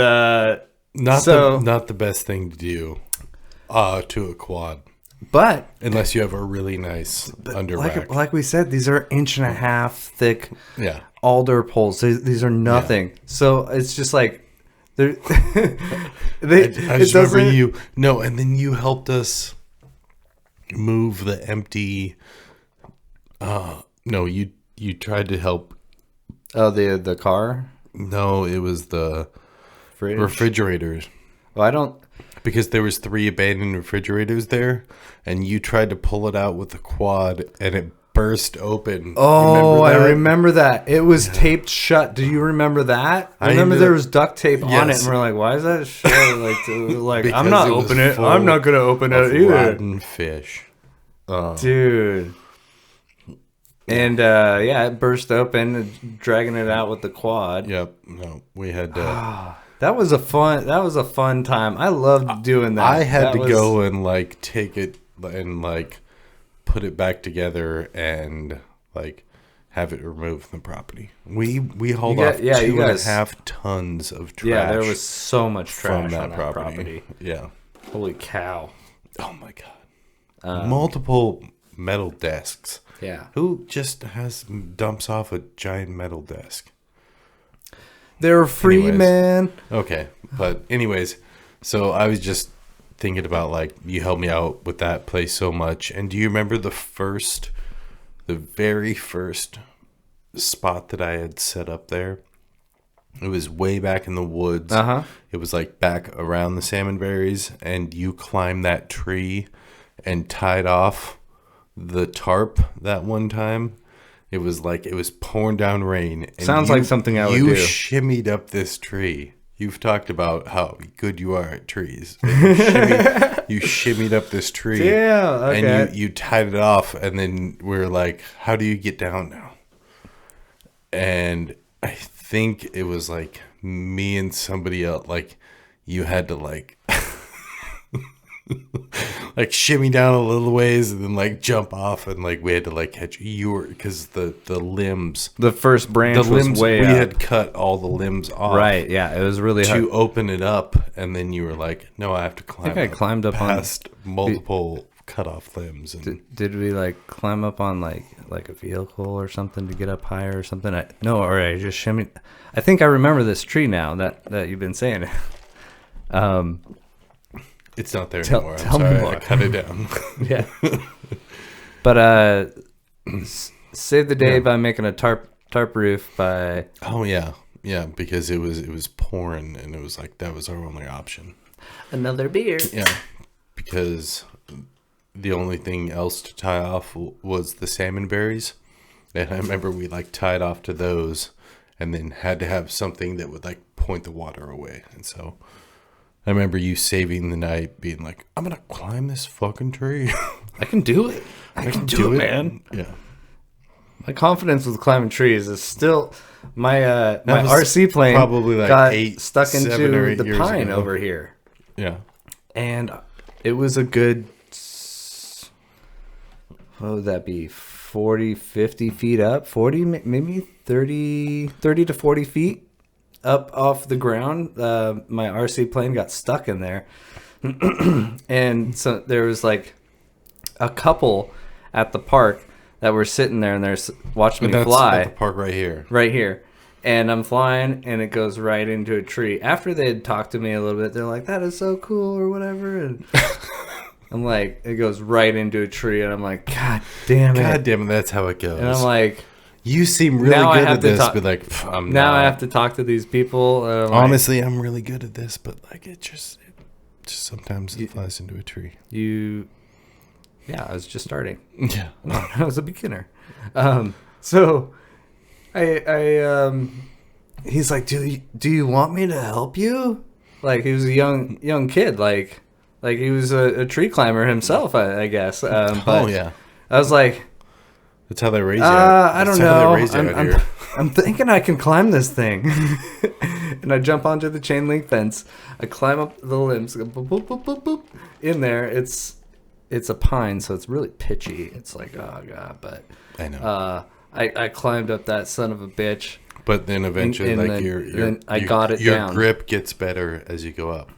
[SPEAKER 1] not
[SPEAKER 2] so-
[SPEAKER 1] the best thing to do to a quad,
[SPEAKER 2] but
[SPEAKER 1] unless you have a really nice under rack.
[SPEAKER 2] like we said, these are 1.5 inch thick
[SPEAKER 1] Yeah.
[SPEAKER 2] alder poles. These are nothing. So it's just like they're.
[SPEAKER 1] I just remember you. No, and then you helped us move the empty. No, you tried to help.
[SPEAKER 2] Oh, the car
[SPEAKER 1] No, it was the
[SPEAKER 2] fridge.
[SPEAKER 1] refrigerators,
[SPEAKER 2] Well, I don't.
[SPEAKER 1] because there was 3 abandoned refrigerators there, and you tried to pull it out with the quad, and it burst open.
[SPEAKER 2] Oh,
[SPEAKER 1] Remember that?
[SPEAKER 2] I remember that. It was taped shut. Do you remember that? I remember
[SPEAKER 1] ended
[SPEAKER 2] there
[SPEAKER 1] up-
[SPEAKER 2] was duct tape on it,
[SPEAKER 1] Yes.
[SPEAKER 2] and we're like, "Why is that shut?" Like I'm
[SPEAKER 1] Because
[SPEAKER 2] not
[SPEAKER 1] it was
[SPEAKER 2] opening it.
[SPEAKER 1] full
[SPEAKER 2] I'm not gonna open
[SPEAKER 1] of
[SPEAKER 2] it either,
[SPEAKER 1] rotten fish.
[SPEAKER 2] dude. And yeah, it burst open, dragging it out with the quad.
[SPEAKER 1] Yep. No, we had
[SPEAKER 2] That was a fun time. I loved doing that.
[SPEAKER 1] I had
[SPEAKER 2] That
[SPEAKER 1] to
[SPEAKER 2] was-
[SPEAKER 1] go and like take it and like put it back together and like have it removed from the property. We hauled off 2.5 tons of trash.
[SPEAKER 2] Yeah, there was so much trash
[SPEAKER 1] from that
[SPEAKER 2] on that property.
[SPEAKER 1] Yeah.
[SPEAKER 2] Holy cow.
[SPEAKER 1] Oh my god. Multiple metal desks.
[SPEAKER 2] Yeah.
[SPEAKER 1] Who just dumps off a giant metal desk?
[SPEAKER 2] They're free,
[SPEAKER 1] Anyways.
[SPEAKER 2] man.
[SPEAKER 1] Okay, but anyways, so I was just thinking about like you helped me out with that place so much, and do you remember the very first spot that I had set up there? It was way back in the woods. It was like back around the salmonberries, and you climbed that tree and tied off the tarp that one time. It was like it was pouring down rain. And
[SPEAKER 2] Sounds like something I would do.
[SPEAKER 1] You shimmied up this tree. You've talked about how good you are at trees. You shimmied up this tree.
[SPEAKER 2] Yeah, okay.
[SPEAKER 1] And you tied it off, and then we were like, how do you get down now? And I think it was like me and somebody else, like you had to like like shimmy down a little ways and then like jump off, and like we had to like catch you were because the limbs,
[SPEAKER 2] The first branch was way
[SPEAKER 1] we
[SPEAKER 2] up.
[SPEAKER 1] had cut all the limbs off,
[SPEAKER 2] Right, yeah, it was really hard.
[SPEAKER 1] to open it up, and then you were like, no, I have to climb.
[SPEAKER 2] I think I climbed up
[SPEAKER 1] past multiple cut off limbs, and
[SPEAKER 2] Did we like climb up on like a vehicle or something to get up higher or something? Or I just shimmied. I think I remember this tree now that you've been saying it.
[SPEAKER 1] it's not there
[SPEAKER 2] Tell-
[SPEAKER 1] anymore.
[SPEAKER 2] tell
[SPEAKER 1] I'm
[SPEAKER 2] me
[SPEAKER 1] sorry,
[SPEAKER 2] more.
[SPEAKER 1] I cut it down.
[SPEAKER 2] Yeah. But save the day by making a tarp roof by
[SPEAKER 1] Oh yeah, because it was pouring, and it was like that was our only option.
[SPEAKER 2] another beer.
[SPEAKER 1] Yeah, because the only thing else to tie off was the salmon berries, and I remember we like tied off to those, and then had to have something that would like point the water away. And so I remember you saving the night, being like, "I'm gonna climb this fucking tree.
[SPEAKER 2] I can do it. I can do it, man.
[SPEAKER 1] Yeah.
[SPEAKER 2] My confidence with climbing trees is still my
[SPEAKER 1] was
[SPEAKER 2] RC plane
[SPEAKER 1] probably like
[SPEAKER 2] got
[SPEAKER 1] 7
[SPEAKER 2] stuck
[SPEAKER 1] or
[SPEAKER 2] into
[SPEAKER 1] 8
[SPEAKER 2] the
[SPEAKER 1] years
[SPEAKER 2] pine
[SPEAKER 1] ago.
[SPEAKER 2] over here,
[SPEAKER 1] Yeah.
[SPEAKER 2] and it was a good what would that be, 40 50 feet up, 40 maybe 30 to 40 feet up off the ground. My RC plane got stuck in there. And so there was like a couple at the park that were sitting there, and they're watching me
[SPEAKER 1] That's
[SPEAKER 2] fly
[SPEAKER 1] at the park right here.
[SPEAKER 2] right here. And I'm flying, and it goes right into a tree. After they had talked to me a little bit, they're like, "That is so cool," or whatever. And I'm like, it goes right into a tree, and I'm like, God damn it.
[SPEAKER 1] God damn it, that's how it goes.
[SPEAKER 2] And I'm like,
[SPEAKER 1] you seem really
[SPEAKER 2] now I
[SPEAKER 1] good
[SPEAKER 2] have
[SPEAKER 1] at
[SPEAKER 2] to
[SPEAKER 1] this,
[SPEAKER 2] talk-
[SPEAKER 1] but like, pff, I'm
[SPEAKER 2] now
[SPEAKER 1] not.
[SPEAKER 2] I have to talk to these people. And I'm like,
[SPEAKER 1] Honestly, I'm really good at this, but like, it just sometimes it flies into a tree.
[SPEAKER 2] I was just starting.
[SPEAKER 1] Yeah.
[SPEAKER 2] I was a beginner. So he's like, do you want me to help you? Like, he was a young kid, like he was a tree climber himself, I guess. But
[SPEAKER 1] Oh yeah,
[SPEAKER 2] I was like,
[SPEAKER 1] that's how they raise you.
[SPEAKER 2] I don't
[SPEAKER 1] That's how
[SPEAKER 2] know.
[SPEAKER 1] they raise you out here.
[SPEAKER 2] I'm thinking I can climb this thing. And I jump onto the chain link fence. I climb up the limbs, go boop, boop, boop, boop, boop. In there, it's a pine, so it's really pitchy. It's like, oh god, but
[SPEAKER 1] I know.
[SPEAKER 2] I climbed up that son of a bitch.
[SPEAKER 1] But then eventually,
[SPEAKER 2] and
[SPEAKER 1] like
[SPEAKER 2] then I got it
[SPEAKER 1] your
[SPEAKER 2] down.
[SPEAKER 1] grip gets better as you go up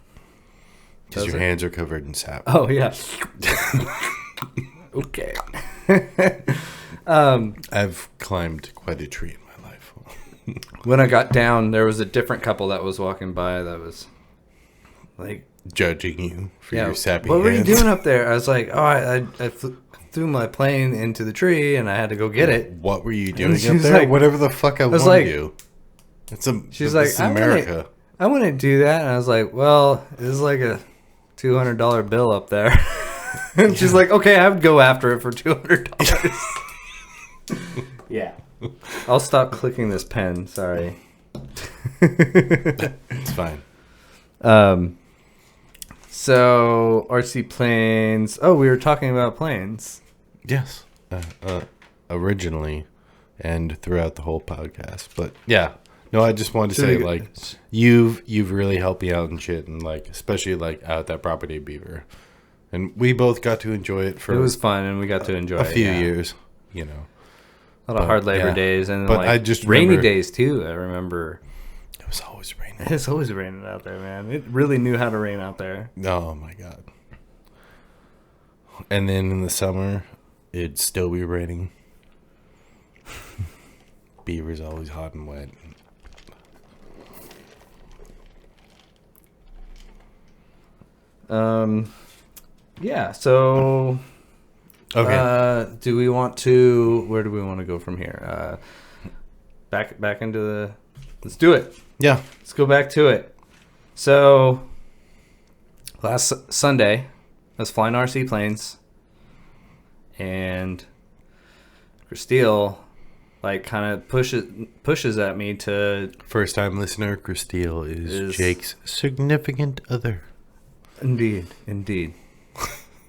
[SPEAKER 1] because
[SPEAKER 2] Does
[SPEAKER 1] your
[SPEAKER 2] it?
[SPEAKER 1] hands are covered in sap.
[SPEAKER 2] Oh yeah. Okay.
[SPEAKER 1] I've climbed quite a tree in my life.
[SPEAKER 2] When I got down, there was a different couple that was walking by that was like,
[SPEAKER 1] Judging you for
[SPEAKER 2] yeah,
[SPEAKER 1] your sappy
[SPEAKER 2] what were you
[SPEAKER 1] hands.
[SPEAKER 2] doing up there? I was like, oh, I threw my plane into the tree and I had to go get it.
[SPEAKER 1] What were you doing
[SPEAKER 2] she
[SPEAKER 1] up
[SPEAKER 2] was
[SPEAKER 1] there?
[SPEAKER 2] like-
[SPEAKER 1] Whatever the fuck I
[SPEAKER 2] was
[SPEAKER 1] want
[SPEAKER 2] like-
[SPEAKER 1] to do.
[SPEAKER 2] She's
[SPEAKER 1] this
[SPEAKER 2] like,
[SPEAKER 1] is America.
[SPEAKER 2] I wouldn't do that. And I was like, well, there's like a $200 bill up there. And she's like, okay, I would go after it for $200. Yeah. I'll stop clicking this pen. Sorry.
[SPEAKER 1] It's fine.
[SPEAKER 2] So RC planes. Oh, we were talking about planes.
[SPEAKER 1] Yes. Originally and throughout the whole podcast. But yeah, No, I just wanted to say, like, you've really helped me out and shit, and like, especially like out at that property at Beaver, and we both got to enjoy it for.
[SPEAKER 2] It was fun, and we got to enjoy
[SPEAKER 1] a few
[SPEAKER 2] yeah.
[SPEAKER 1] years, you know.
[SPEAKER 2] A lot of hard labor days, and
[SPEAKER 1] but
[SPEAKER 2] like
[SPEAKER 1] I just
[SPEAKER 2] rainy
[SPEAKER 1] remember,
[SPEAKER 2] days too. I remember
[SPEAKER 1] it was always raining.
[SPEAKER 2] it's always raining out there, man. It really knew how to rain out there.
[SPEAKER 1] Oh my god! And then in the summer, it'd still be raining. Beaver's always hot and wet.
[SPEAKER 2] Yeah. So,
[SPEAKER 1] Okay.
[SPEAKER 2] do we want to? Where do we want to go from here? Back into the. Let's do it.
[SPEAKER 1] Yeah.
[SPEAKER 2] Let's go back to it. So, last Sunday, I was flying RC planes, and Christelle, like, kind of pushes at me to.
[SPEAKER 1] First time listener, Christelle is Jake's significant other.
[SPEAKER 2] Indeed.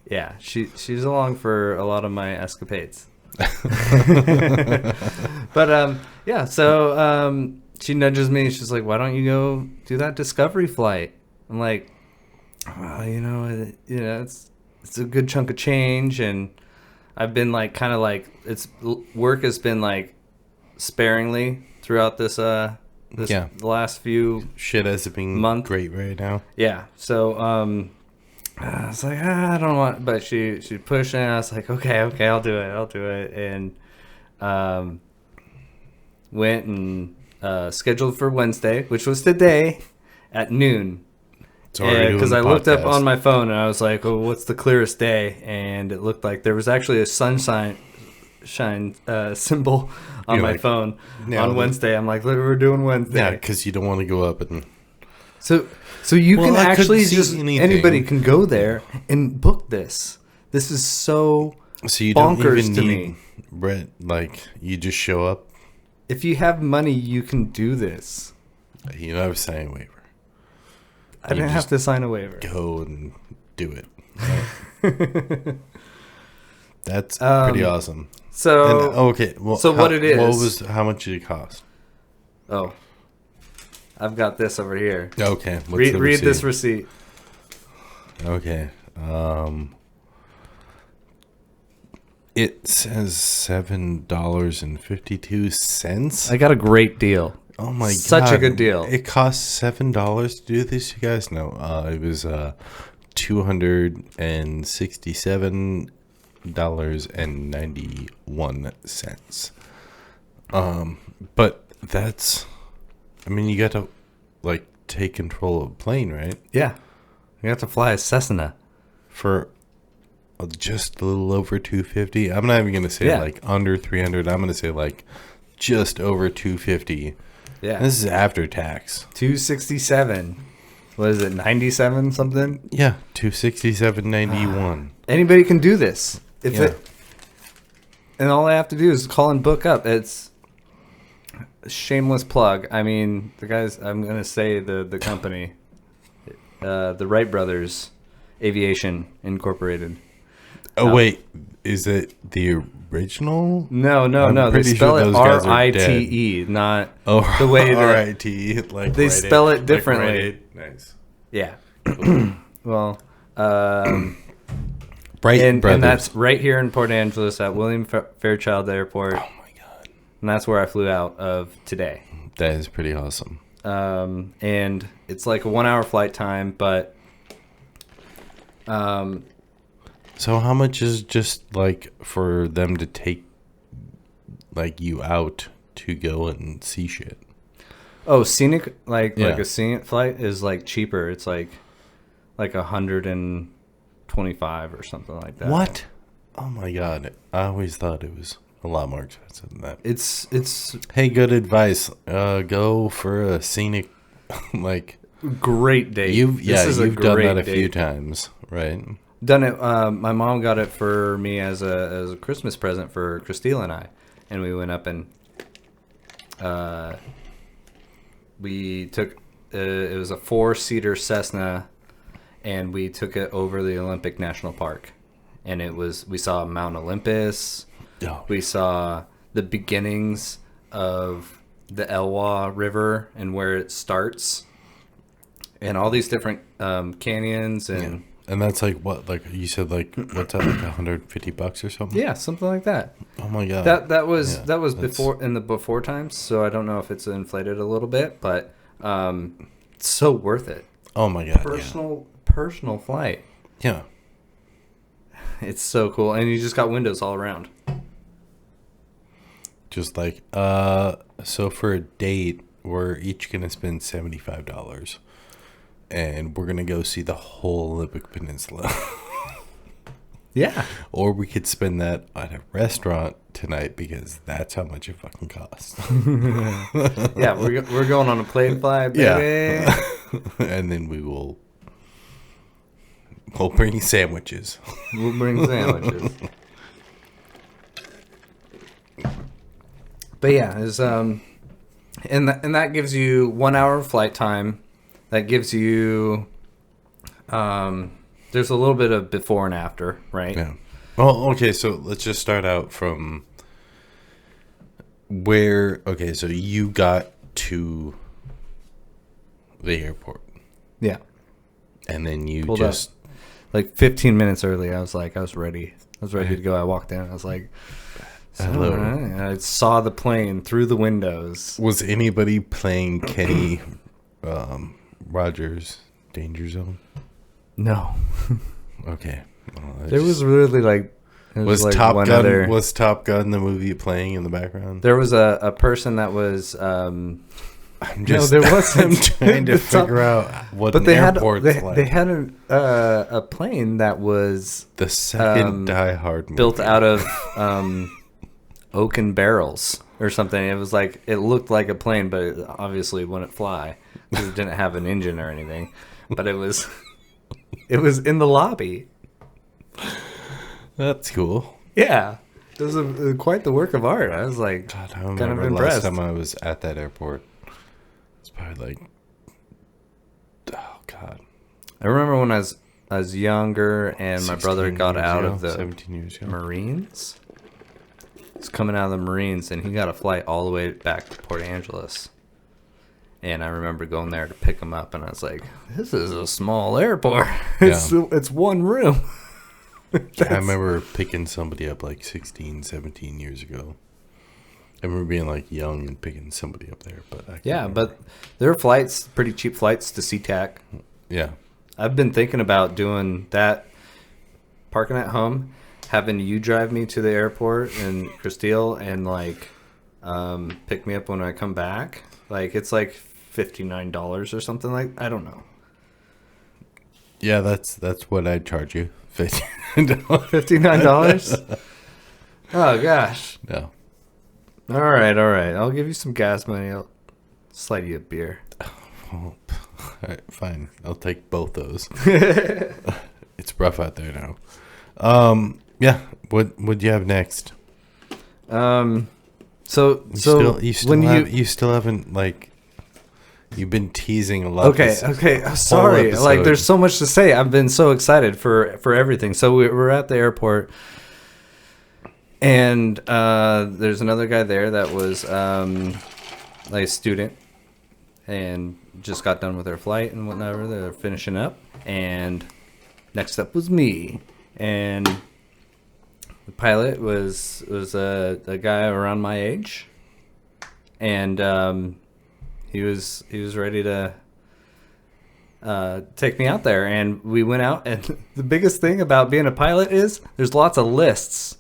[SPEAKER 2] Yeah, she's along for a lot of my escapades. But yeah, so she nudges me. She's like, "Why don't you go do that Discovery flight?" I'm like, "Well, it's a good chunk of change, and I've been like kind of like work has been like sparingly throughout the last few
[SPEAKER 1] shit has been
[SPEAKER 2] month.
[SPEAKER 1] Great right now.
[SPEAKER 2] Yeah, so I was like, I don't want, but she pushed, and I was like, okay, I'll do it, and went and scheduled for Wednesday, which was today at noon. Because I looked up on my phone and I was like, oh, what's the clearest day? And it looked like there was actually a sunshine symbol on my phone on Wednesday. I'm like, look, we're doing Wednesday.
[SPEAKER 1] Yeah, because you don't want to go up and.
[SPEAKER 2] So you can actually anybody can go there and book this. This is so
[SPEAKER 1] you
[SPEAKER 2] bonkers
[SPEAKER 1] don't even
[SPEAKER 2] to
[SPEAKER 1] need
[SPEAKER 2] me.
[SPEAKER 1] Rent, like you just show up.
[SPEAKER 2] If you have money, you can do this.
[SPEAKER 1] You don't have to sign a waiver.
[SPEAKER 2] I didn't have to sign a waiver.
[SPEAKER 1] Go and do it. Right? That's pretty awesome.
[SPEAKER 2] So
[SPEAKER 1] okay, well,
[SPEAKER 2] so what it is?
[SPEAKER 1] How much did it cost?
[SPEAKER 2] Oh, I've got this over here.
[SPEAKER 1] Okay,
[SPEAKER 2] read this receipt.
[SPEAKER 1] Okay, it says $7.52.
[SPEAKER 2] I got a great deal.
[SPEAKER 1] Oh my god!
[SPEAKER 2] Such a good deal.
[SPEAKER 1] It cost $7 to do this. You guys know, it was $267.91. But that's, I mean, you got to like take control of a plane, right?
[SPEAKER 2] Yeah, you have to fly a Cessna
[SPEAKER 1] for just a little over 250. I'm not even gonna say like under 300. I'm gonna say like just over 250.
[SPEAKER 2] Yeah,
[SPEAKER 1] this is after tax.
[SPEAKER 2] 267. What is it? 97 something?
[SPEAKER 1] Yeah, 267.91.
[SPEAKER 2] Anybody can do this. And all I have to do is call and book up. It's a shameless plug. I mean, the guys. I'm gonna say the company, the Wright Brothers Aviation Incorporated.
[SPEAKER 1] Oh wait, is it the original?
[SPEAKER 2] No. They spell it RITE, not the way that
[SPEAKER 1] RITE. Like
[SPEAKER 2] they spell it differently.
[SPEAKER 1] Like nice.
[SPEAKER 2] Yeah. Well,
[SPEAKER 1] Bright
[SPEAKER 2] and
[SPEAKER 1] Brothers.
[SPEAKER 2] And that's right here in Port Angeles at William Fairchild Airport.
[SPEAKER 1] Oh my god!
[SPEAKER 2] And that's where I flew out of today.
[SPEAKER 1] That is pretty awesome.
[SPEAKER 2] And it's like a 1 hour flight time, but
[SPEAKER 1] so how much is just like for them to take like you out to go and see shit?
[SPEAKER 2] Oh, scenic like a scenic flight is like cheaper. It's like 125 or something like that.
[SPEAKER 1] What? Oh my god! I always thought it was a lot more expensive than that.
[SPEAKER 2] It's
[SPEAKER 1] Hey, good advice. Go for a scenic like
[SPEAKER 2] great date.
[SPEAKER 1] You've done that a few times, right?
[SPEAKER 2] Done it. My mom got it for me as a Christmas present for Christelle and I, and we went up and we took it was a 4-seater Cessna, and we took it over the Olympic National Park, and we saw Mount Olympus.
[SPEAKER 1] Oh.
[SPEAKER 2] We saw the beginnings of the Elwha River and where it starts, and all these different canyons and.
[SPEAKER 1] And that's like what, like you said, like what's that, like $150 or something?
[SPEAKER 2] Yeah, something like that.
[SPEAKER 1] Oh my god.
[SPEAKER 2] That was before in the before times, so I don't know if it's inflated a little bit, but it's so worth it.
[SPEAKER 1] Oh my god.
[SPEAKER 2] Personal flight.
[SPEAKER 1] Yeah.
[SPEAKER 2] It's so cool, and you just got windows all around.
[SPEAKER 1] Just like so for a date, we're each gonna spend $75. And we're gonna go see the whole Olympic Peninsula.
[SPEAKER 2] Yeah.
[SPEAKER 1] Or we could spend that at a restaurant tonight because that's how much it fucking costs.
[SPEAKER 2] Yeah, we're going on a plane fly, baby.
[SPEAKER 1] Yeah. And then we'll bring sandwiches.
[SPEAKER 2] We'll bring sandwiches. But yeah, it's and that gives you 1 hour flight time. That gives you, there's a little bit of before and after, right?
[SPEAKER 1] Yeah. Well, okay, so let's just start out from where, okay, so you got to the airport.
[SPEAKER 2] Yeah.
[SPEAKER 1] And then you
[SPEAKER 2] Pulled
[SPEAKER 1] just...
[SPEAKER 2] up. Like 15 minutes early, I was ready. I was ready to go. I walked in, I was like,
[SPEAKER 1] hello.
[SPEAKER 2] And I saw the plane through the windows.
[SPEAKER 1] Was anybody playing Kenny Rogers' Danger Zone?
[SPEAKER 2] No.
[SPEAKER 1] Okay. Well,
[SPEAKER 2] There was really like...
[SPEAKER 1] Was
[SPEAKER 2] like
[SPEAKER 1] Top
[SPEAKER 2] one
[SPEAKER 1] Gun
[SPEAKER 2] other...
[SPEAKER 1] was Top Gun the movie playing in the background?
[SPEAKER 2] There was a person that was...
[SPEAKER 1] I'm just
[SPEAKER 2] there wasn't.
[SPEAKER 1] I'm trying to figure out what
[SPEAKER 2] But
[SPEAKER 1] an
[SPEAKER 2] they had
[SPEAKER 1] airport's
[SPEAKER 2] they,
[SPEAKER 1] like.
[SPEAKER 2] they had a plane that was
[SPEAKER 1] The second Die Hard movie.
[SPEAKER 2] built out of oaken barrels or something. It was like, it looked like a plane, but it obviously wouldn't fly because it didn't have an engine or anything. But it was in the lobby.
[SPEAKER 1] That's cool.
[SPEAKER 2] Yeah, it was quite the work of art. I was like,
[SPEAKER 1] God, I
[SPEAKER 2] kind of
[SPEAKER 1] remember
[SPEAKER 2] impressed.
[SPEAKER 1] last time I was at that airport. It's probably like, oh god,
[SPEAKER 2] I remember when I was younger and my brother got out of the
[SPEAKER 1] 17 years ago.
[SPEAKER 2] Marines. He's coming out of the Marines and he got a flight all the way back to Port Angeles. And I remember going there to pick him up and I was like, this is a small airport. It's one room.
[SPEAKER 1] I remember picking somebody up like 16, 17 years ago. I remember being like young and picking somebody up there, but
[SPEAKER 2] but there are flights, pretty cheap flights to SeaTac.
[SPEAKER 1] Yeah.
[SPEAKER 2] I've been thinking about doing that, parking at home, having you drive me to the airport in Castile and like pick me up when I come back. Like it's like $59 or something like, I don't know.
[SPEAKER 1] Yeah, that's what I'd charge you.
[SPEAKER 2] $59? Oh gosh.
[SPEAKER 1] No.
[SPEAKER 2] All right. I'll give you some gas money. I'll slide you a beer.
[SPEAKER 1] Well, all right, fine. I'll take both those. It's rough out there now. Yeah. What do you have next?
[SPEAKER 2] You
[SPEAKER 1] still haven't like. You've been teasing a lot.
[SPEAKER 2] Okay. Sorry. Like, there's so much to say. I've been so excited for everything. So we're at the airport, and there's another guy there that was like a student, and just got done with their flight and whatever. They're finishing up, and next up was me, and the pilot was a guy around my age, and he was ready to take me out there, and we went out. And the biggest thing about being a pilot is there's lots of lists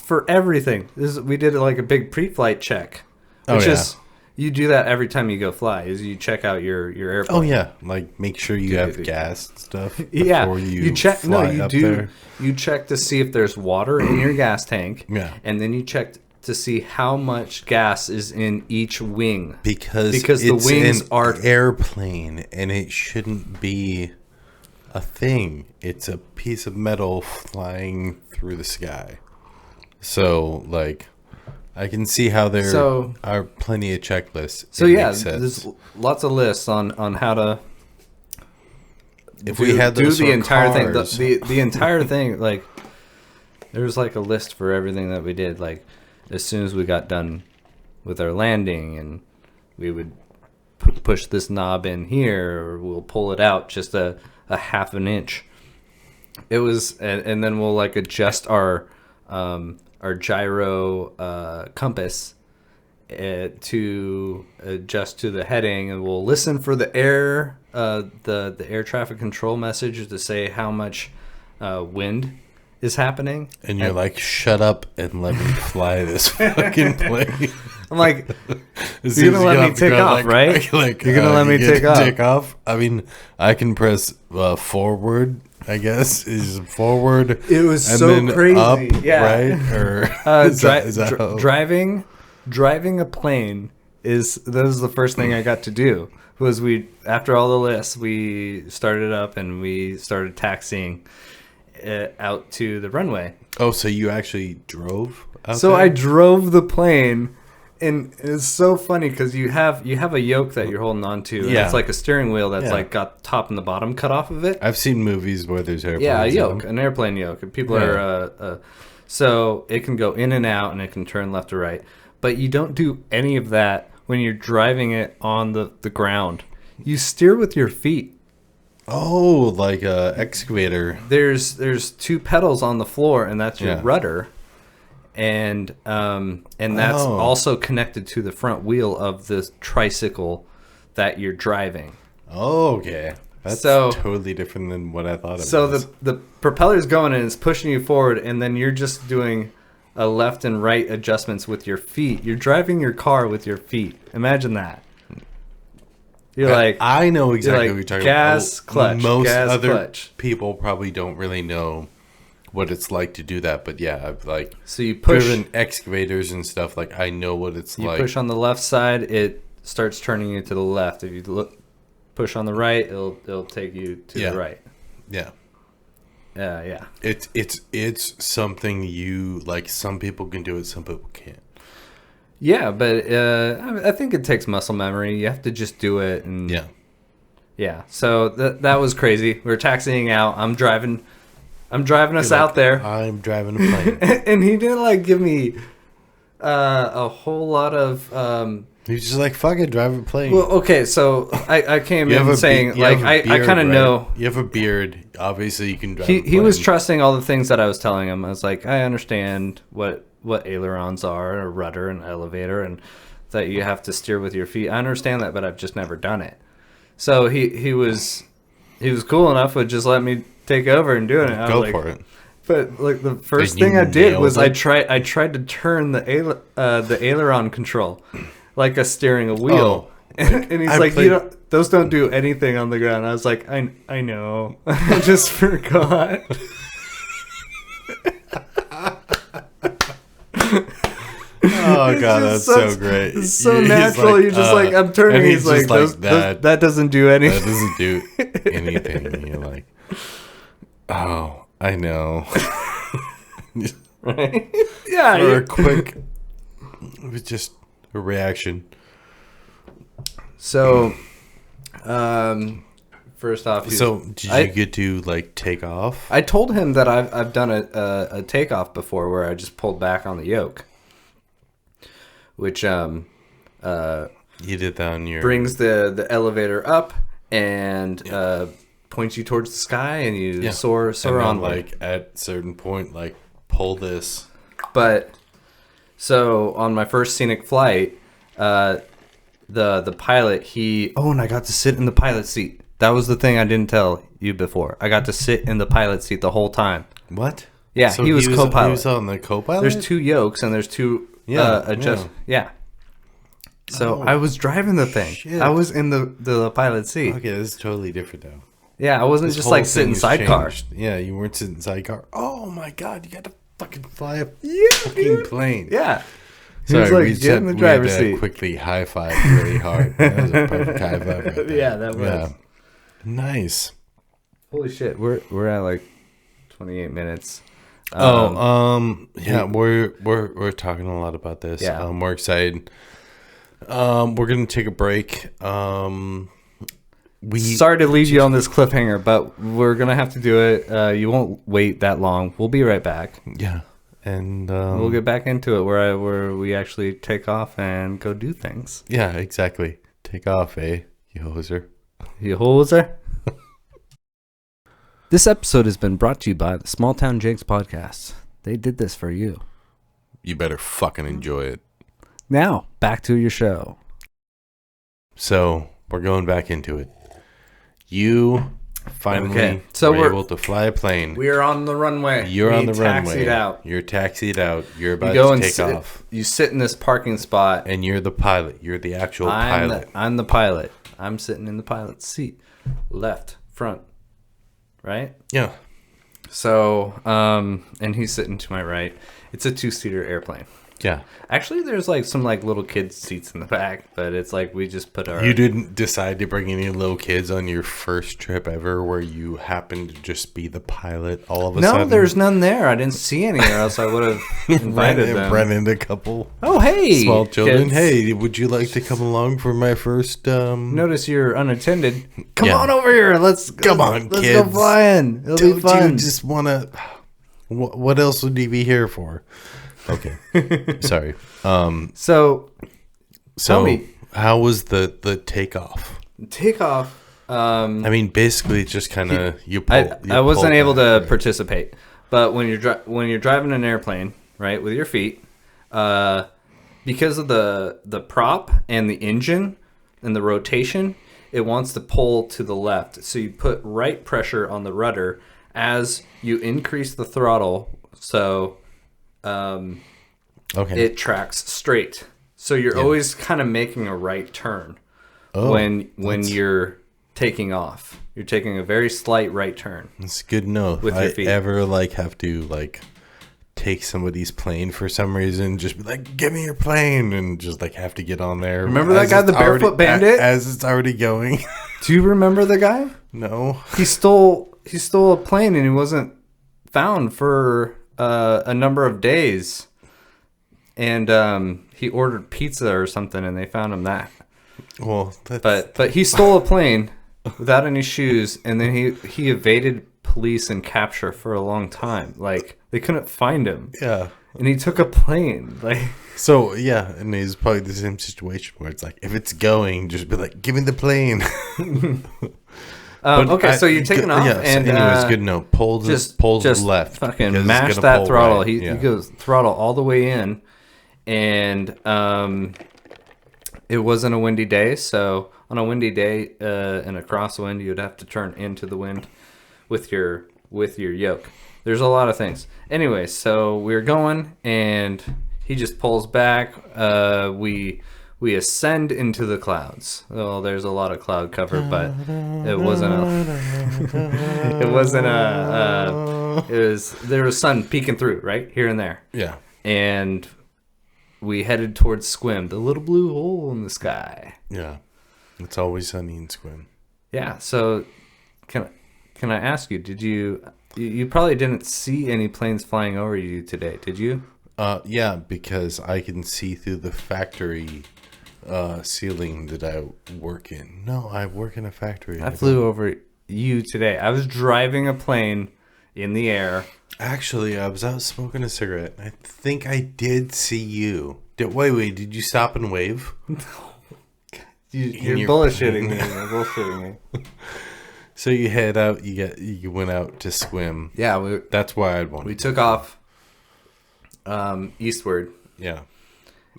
[SPEAKER 2] for everything. We did like a big pre-flight check, which is you do that every time you go fly. Is you check out your airplane.
[SPEAKER 1] Oh yeah, like make sure you have gas and stuff.
[SPEAKER 2] Yeah,
[SPEAKER 1] before
[SPEAKER 2] you check.
[SPEAKER 1] Fly
[SPEAKER 2] No, you
[SPEAKER 1] up
[SPEAKER 2] do.
[SPEAKER 1] There.
[SPEAKER 2] You check to see if there's water in your gas tank.
[SPEAKER 1] Yeah,
[SPEAKER 2] and then you check to see how much gas is in each wing,
[SPEAKER 1] because
[SPEAKER 2] the wings are
[SPEAKER 1] airplane and it shouldn't be a thing. It's a piece of metal flying through the sky. So like I can see how there are plenty of checklists.
[SPEAKER 2] So yeah, there's lots of lists on how to
[SPEAKER 1] we had those
[SPEAKER 2] do the entire
[SPEAKER 1] cars.
[SPEAKER 2] thing. The entire thing, like there's like a list for everything that we did. Like as soon as we got done with our landing, and we would push this knob in here, or we'll pull it out just a half an inch. It was, and then we'll like adjust our gyro compass to adjust to the heading, and we'll listen for the air air traffic control message to say how much wind is happening.
[SPEAKER 1] And you're like, shut up and let me fly this fucking plane.
[SPEAKER 2] I'm like, you're gonna let me take off, right? You're gonna let me take off.
[SPEAKER 1] I mean, I can press forward, I guess, is forward.
[SPEAKER 2] It was so crazy.
[SPEAKER 1] Up,
[SPEAKER 2] yeah.
[SPEAKER 1] Right? Or
[SPEAKER 2] driving a plane that was the first thing I got to do. Was after all the lists, we started up and we started taxiing out to the runway.
[SPEAKER 1] Oh, so you actually drove out
[SPEAKER 2] So
[SPEAKER 1] there?
[SPEAKER 2] I drove the plane, and it's so funny because you have a yoke that you're holding on to, and it's like a steering wheel that's like got top and the bottom cut off of it.
[SPEAKER 1] I've seen movies where there's airplanes.
[SPEAKER 2] Yeah, a yoke, an airplane yoke. And people are so it can go in and out, and it can turn left or right. But you don't do any of that when you're driving it on the ground. You steer with your feet.
[SPEAKER 1] Oh, like a excavator.
[SPEAKER 2] There's two pedals on the floor, and that's your rudder, and that's also connected to the front wheel of the tricycle that you're driving.
[SPEAKER 1] Oh, okay. That's totally different than what I thought it was.
[SPEAKER 2] So the propeller's going and it's pushing you forward, and then you're just doing a left and right adjustments with your feet. You're driving your car with your feet. Imagine that.
[SPEAKER 1] I know exactly what you're talking
[SPEAKER 2] gas,
[SPEAKER 1] about.
[SPEAKER 2] clutch.
[SPEAKER 1] Most
[SPEAKER 2] gas,
[SPEAKER 1] other
[SPEAKER 2] clutch.
[SPEAKER 1] people probably don't really know what it's like to do that. But yeah, I've
[SPEAKER 2] so you push
[SPEAKER 1] driven excavators and stuff. Like I know what it's like.
[SPEAKER 2] You push on the left side, it starts turning you to the left. If you push on the right, it'll take you to the right.
[SPEAKER 1] Yeah.
[SPEAKER 2] Yeah.
[SPEAKER 1] It's something you like. Some people can do it. Some people can't.
[SPEAKER 2] Yeah, but I think it takes muscle memory. You have to just do it. And yeah. So that was crazy. We were taxiing out. I'm driving us out there.
[SPEAKER 1] I'm driving a plane.
[SPEAKER 2] And he didn't give me a whole lot of.
[SPEAKER 1] He's just like, fuck it, drive a plane.
[SPEAKER 2] Well, okay, so I came in saying I kind of know.
[SPEAKER 1] You have a beard. Obviously, you can drive.
[SPEAKER 2] He was trusting all the things that I was telling him. I was like, I understand what ailerons are, a rudder, an elevator, and that you have to steer with your feet. I understand that, but I've just never done it. So he was cool enough to just let me take over and do it.
[SPEAKER 1] Go for it.
[SPEAKER 2] But the first thing I did was I tried to turn the aileron control like a steering wheel. And he's like, those don't do anything on the ground. I was like, I know. I just forgot.
[SPEAKER 1] Oh god, that's so great.
[SPEAKER 2] It's so natural. You're just like, I'm turning. He's like, that doesn't do anything.
[SPEAKER 1] That doesn't do anything. And you're like, oh, I know.
[SPEAKER 2] Right? Yeah.
[SPEAKER 1] Or a quick, it was just a reaction.
[SPEAKER 2] So, first off,
[SPEAKER 1] did you get to take off?
[SPEAKER 2] I told him that I've done a takeoff before where I just pulled back on the yoke, which
[SPEAKER 1] you did that on your
[SPEAKER 2] brings the elevator up and points you towards the sky, and you soar on
[SPEAKER 1] at certain point pull this.
[SPEAKER 2] But so on my first scenic flight, the pilot and I got to sit in the pilot seat. That was the thing I didn't tell you before. I got to sit in the pilot seat the whole time.
[SPEAKER 1] What?
[SPEAKER 2] Yeah, so he was co-pilot.
[SPEAKER 1] He was on the co-pilot?
[SPEAKER 2] There's two yokes and there's two Yeah. So I was driving the thing. Shit. I was in the pilot seat.
[SPEAKER 1] Okay, this is totally different though.
[SPEAKER 2] Yeah, I wasn't just sitting sidecar.
[SPEAKER 1] Yeah, you weren't sitting sidecar. Oh my god, you got to fucking fly a fucking plane.
[SPEAKER 2] Yeah.
[SPEAKER 1] Sorry, we get in the driver's seat. Quickly high five really hard. That was a perfect high five right there.
[SPEAKER 2] Yeah, that was. Yeah.
[SPEAKER 1] Nice.
[SPEAKER 2] Holy shit, we're at 28 minutes.
[SPEAKER 1] Yeah, we're talking a lot about this.
[SPEAKER 2] Yeah.
[SPEAKER 1] We're excited. We're gonna take a break.
[SPEAKER 2] Sorry to leave you on this cliffhanger, but we're gonna have to do it. You won't wait that long. We'll be right back.
[SPEAKER 1] Yeah. And
[SPEAKER 2] we'll get back into it where we actually take off and go do things.
[SPEAKER 1] Yeah, exactly. Take off, eh, you hoser.
[SPEAKER 2] You hoser. This episode has been brought to you by the Small Town Jakes podcast. They did this for you.
[SPEAKER 1] You better fucking enjoy it.
[SPEAKER 2] Now, back to your show.
[SPEAKER 1] So, we're going back into it. You finally were able to fly a plane.
[SPEAKER 2] We are on the runway.
[SPEAKER 1] You're on the runway.
[SPEAKER 2] Taxied out.
[SPEAKER 1] You're taxied out. You're about to take off.
[SPEAKER 2] You sit in this parking spot.
[SPEAKER 1] And you're the pilot. You're the actual pilot.
[SPEAKER 2] I'm the pilot. I'm sitting in the pilot's seat. Left, front. Right?
[SPEAKER 1] Yeah.
[SPEAKER 2] So, and he's sitting to my right. It's a 2-seater airplane.
[SPEAKER 1] Yeah.
[SPEAKER 2] Actually, there's like some like little kids seats in the back, but it's like we just put our...
[SPEAKER 1] You didn't decide to bring any little kids on your first trip ever where you happened to just be the pilot all of a sudden?
[SPEAKER 2] No, there's none there. I didn't see any or else I would have invited them.
[SPEAKER 1] Run into a couple
[SPEAKER 2] small
[SPEAKER 1] children. Kids. Hey, would you like to come along for my first...
[SPEAKER 2] Notice you're unattended. Come on over here. Let's
[SPEAKER 1] go
[SPEAKER 2] flying. It'll be fun.
[SPEAKER 1] You just want to... What else would you be here for? Okay. Sorry.
[SPEAKER 2] So
[SPEAKER 1] tell me, how was the takeoff?
[SPEAKER 2] Takeoff.
[SPEAKER 1] I mean, basically, it's just kind of
[SPEAKER 2] I wasn't able to participate, but when you're driving an airplane, right, with your feet, because of the prop and the engine and the rotation, it wants to pull to the left. So you put right pressure on the rudder as you increase the throttle. So. It tracks straight, so you're always kind of making a right turn when you're taking off. You're taking a very slight right turn.
[SPEAKER 1] It's good to know. If I ever have to take somebody's plane for some reason, just be like, "Give me your plane," and just have to get on there.
[SPEAKER 2] Remember that guy, the Barefoot Bandit,
[SPEAKER 1] as it's already going.
[SPEAKER 2] Do you remember the guy?
[SPEAKER 1] No.
[SPEAKER 2] He stole a plane and he wasn't found for a number of days, and he ordered pizza or something, and they found him that.
[SPEAKER 1] Well,
[SPEAKER 2] but he stole a plane without any shoes, and then he evaded police and capture for a long time. Like they couldn't find him.
[SPEAKER 1] Yeah,
[SPEAKER 2] and he took a plane.
[SPEAKER 1] So yeah, and it's probably the same situation where it's like, if it's going, just be like, "Give me the plane."
[SPEAKER 2] So you're taking off, and
[SPEAKER 1] anyways, good note. Pull left.
[SPEAKER 2] Fucking mash that throttle. Right. He goes throttle all the way in, and it wasn't a windy day. So on a windy day, in a crosswind, you'd have to turn into the wind with your yoke. There's a lot of things. Anyway, so we're going, and he just pulls back. We ascend into the clouds. Well, there's a lot of cloud cover, but it wasn't there was sun peeking through, right? Here and there.
[SPEAKER 1] Yeah.
[SPEAKER 2] And we headed towards Squim, the little blue hole in the sky.
[SPEAKER 1] Yeah. It's always sunny in Squim.
[SPEAKER 2] Yeah. So can I ask you, you probably didn't see any planes flying over you today, did you?
[SPEAKER 1] Yeah, because I can see through the factory ceiling that I work in. No, I work in a factory.
[SPEAKER 2] I flew over you today. I was driving a plane in the air.
[SPEAKER 1] Actually, I was out smoking a cigarette. I think I did see you. Wait, did you stop and wave?
[SPEAKER 2] No. You're bullshitting me. You're bullshitting me.
[SPEAKER 1] So you head out. You went out to swim.
[SPEAKER 2] Yeah,
[SPEAKER 1] that's why I'd want.
[SPEAKER 2] We took off eastward.
[SPEAKER 1] Yeah.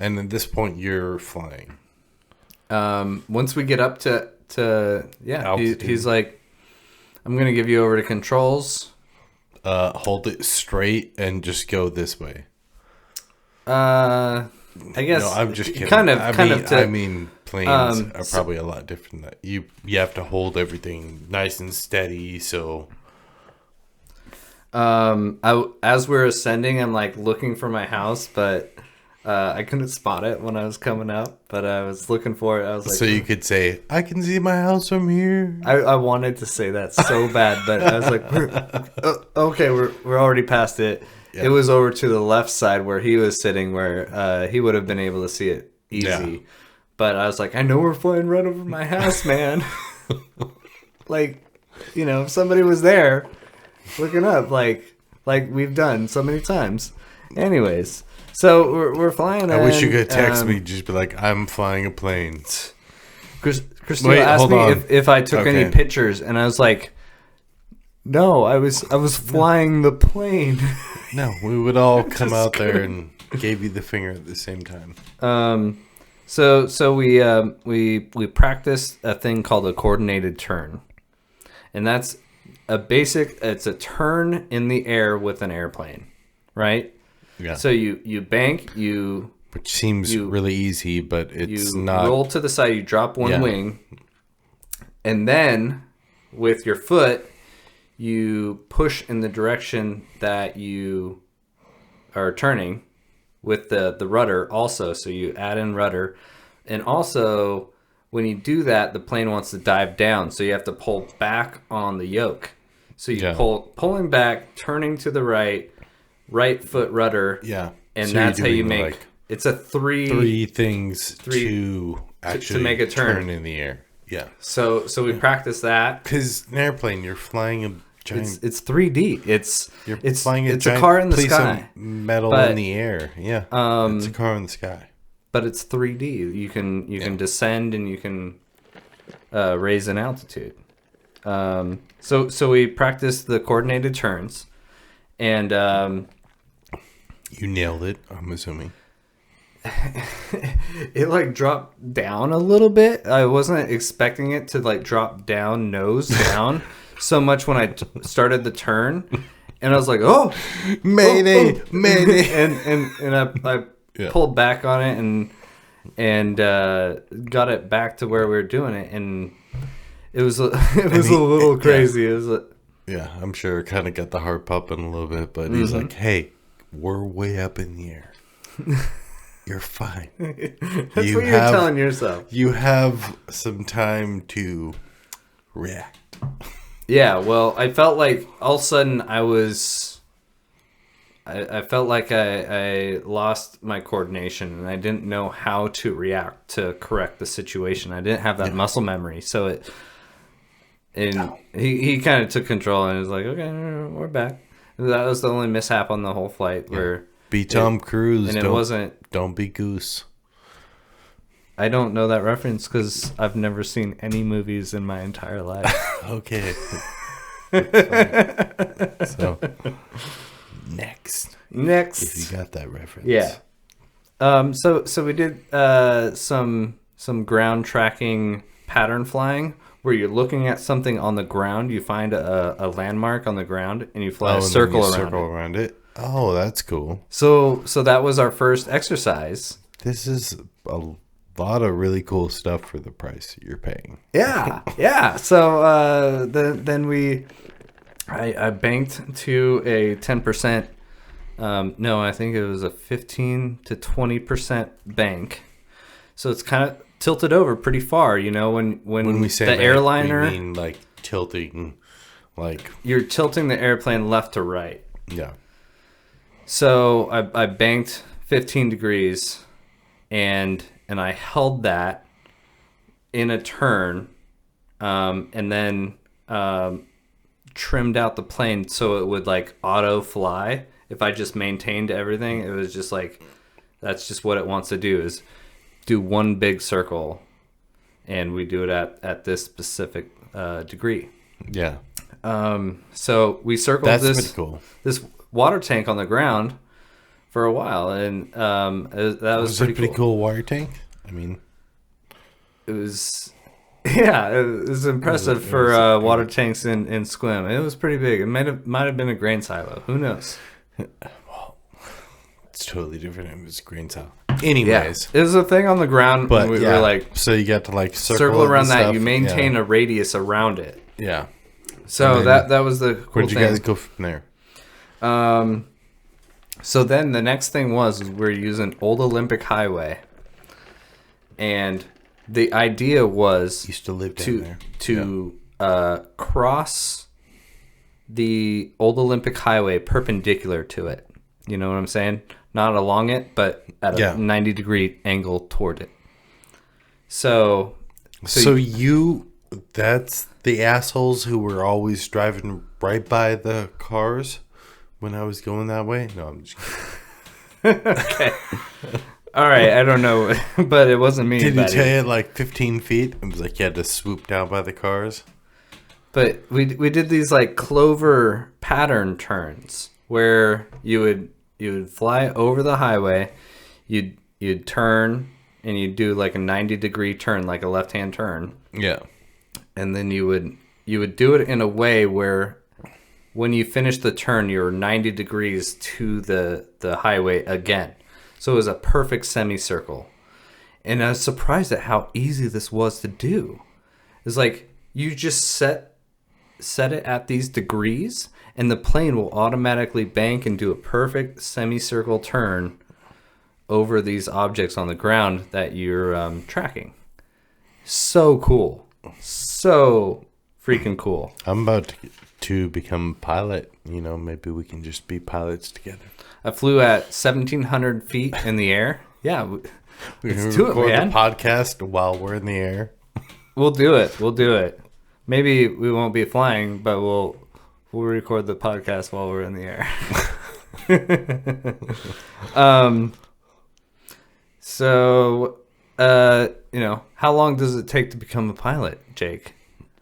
[SPEAKER 1] And at this point, you're flying.
[SPEAKER 2] Once we get up to he's like, "I'm gonna give you over to controls.
[SPEAKER 1] Hold it straight and just go this way."
[SPEAKER 2] I guess.
[SPEAKER 1] No, I'm just kidding.
[SPEAKER 2] I
[SPEAKER 1] mean, planes are probably a lot different. That you have to hold everything nice and steady. So.
[SPEAKER 2] As we're ascending, I'm like looking for my house, but. I couldn't spot it when I was coming up, but I was looking for it. I was like,
[SPEAKER 1] so you could say, "I can see my house from here."
[SPEAKER 2] I wanted to say that so bad, but I was like, "Okay, we're already past it." Yeah. It was over to the left side where he was sitting, where he would have been able to see it easy. Yeah. But I was like, "I know we're flying right over my house, man." Like, if somebody was there looking up, like we've done so many times. Anyways, so we're flying.
[SPEAKER 1] I wish you could text me, just be like, "I'm flying a plane."
[SPEAKER 2] Christina asked me if I took any pictures, and I was like, "No, I was flying the plane."
[SPEAKER 1] No, we would all come out there and gave you the finger at the same time.
[SPEAKER 2] So we practiced a thing called a coordinated turn, and that's it's a turn in the air with an airplane, right?
[SPEAKER 1] Yeah.
[SPEAKER 2] So you bank,
[SPEAKER 1] which seems really easy, but it's not.
[SPEAKER 2] You roll to the side, you drop one wing, and then with your foot, you push in the direction that you are turning with the rudder also. So you add in rudder, and also when you do that, the plane wants to dive down, so you have to pull back on the yoke. So you pulling back, turning to the right foot rudder.
[SPEAKER 1] Yeah.
[SPEAKER 2] And so that's how you make it's a three things to actually make a turn
[SPEAKER 1] in the air. Yeah.
[SPEAKER 2] So we practice that.
[SPEAKER 1] Because an airplane, you're flying a giant.
[SPEAKER 2] It's 3D. It's
[SPEAKER 1] flying
[SPEAKER 2] a car in the sky.
[SPEAKER 1] Metal in the air. Yeah. It's a car in the sky.
[SPEAKER 2] But it's 3D. You can descend and you can raise in altitude. So we practice the coordinated turns, and
[SPEAKER 1] you nailed it, I'm assuming.
[SPEAKER 2] It like dropped down a little bit. I wasn't expecting it to like drop down, nose down, so much when I started the turn, and I was like, "Oh,
[SPEAKER 1] mayday, mayday!"
[SPEAKER 2] and I pulled back on it and got it back to where we were doing it, and it was a little crazy. It was
[SPEAKER 1] I'm sure it kind of got the heart pumping a little bit, but he's like, "Hey, we're way up in the air. You're fine."
[SPEAKER 2] That's what you're telling yourself.
[SPEAKER 1] You have some time to react.
[SPEAKER 2] Yeah, well, I felt like all of a sudden I felt like I lost my coordination, and I didn't know how to react to correct the situation. I didn't have that muscle memory, so he kind of took control and was like, "Okay, we're back." That was the only mishap on the whole flight where
[SPEAKER 1] be Tom Cruise,
[SPEAKER 2] and it wasn't.
[SPEAKER 1] Don't be Goose.
[SPEAKER 2] I don't know that reference because I've never seen any movies in my entire life.
[SPEAKER 1] Okay. So next, if you got that reference,
[SPEAKER 2] yeah. So we did some ground tracking pattern flying, where you're looking at something on the ground, you find a landmark on the ground, and you fly a circle around it.
[SPEAKER 1] Oh, that's cool.
[SPEAKER 2] So that was our first exercise.
[SPEAKER 1] This is a lot of really cool stuff for the price you're paying.
[SPEAKER 2] Yeah. So then I banked to a 10%. No, I think it was a 15 to 20% bank. So it's kind of tilted over pretty far, when we say the airliner,
[SPEAKER 1] we mean like tilting, like
[SPEAKER 2] you're tilting the airplane left to right.
[SPEAKER 1] Yeah.
[SPEAKER 2] So I banked 15 degrees, and I held that in a turn, and then trimmed out the plane so it would like auto fly. If I just maintained everything, it was just like, that's just what it wants to do, is do one big circle, and we do it at this specific degree.
[SPEAKER 1] Yeah.
[SPEAKER 2] So we circled
[SPEAKER 1] That's pretty cool.
[SPEAKER 2] This water tank on the ground for a while, and that was pretty
[SPEAKER 1] cool water tank. I mean,
[SPEAKER 2] it was, yeah, it was impressive for water tanks in Sequim. It was pretty big. It might have been a grain silo. Who knows?
[SPEAKER 1] Well, it's totally different. It was grain silo. Anyways,
[SPEAKER 2] it was a thing on the ground, but we were like,
[SPEAKER 1] so you got to like
[SPEAKER 2] circle around that. You maintain a radius around it.
[SPEAKER 1] Yeah.
[SPEAKER 2] So that was the cool
[SPEAKER 1] where'd you guys go from there?
[SPEAKER 2] So then the next thing was we're using Old Olympic Highway, and the idea was
[SPEAKER 1] used to live down there
[SPEAKER 2] to cross the Old Olympic Highway perpendicular to it. You know what I'm saying? Not along it, but at a 90-degree angle toward it. So
[SPEAKER 1] that's the assholes who were always driving right by the cars when I was going that way? No, I'm just kidding.
[SPEAKER 2] Okay. All right, I don't know, but it wasn't me.
[SPEAKER 1] Did he
[SPEAKER 2] buddy.
[SPEAKER 1] tell you like 15 feet? It was like you had to swoop down by the cars.
[SPEAKER 2] But we did these like clover pattern turns where you would fly over the highway, you'd turn and you'd do like a 90-degree turn, like a left-hand turn.
[SPEAKER 1] Yeah.
[SPEAKER 2] And then you would do it in a way where when you finish the turn, you're 90 degrees to the highway again. So it was a perfect semicircle. And I was surprised at how easy this was to do. It's like you just set it at these degrees and the plane will automatically bank and do a perfect semicircle turn over these objects on the ground that you're tracking. So cool. So freaking cool.
[SPEAKER 1] I'm about to become a pilot. You know, maybe we can just be pilots together.
[SPEAKER 2] I flew at 1,700 feet in the air. Yeah,
[SPEAKER 1] We can
[SPEAKER 2] let's do it,
[SPEAKER 1] record
[SPEAKER 2] man.
[SPEAKER 1] the podcast while we're in the air.
[SPEAKER 2] We'll do it. Maybe we won't be flying, but we'll record the podcast while we're in the air. So, how long does it take to become a pilot, Jake?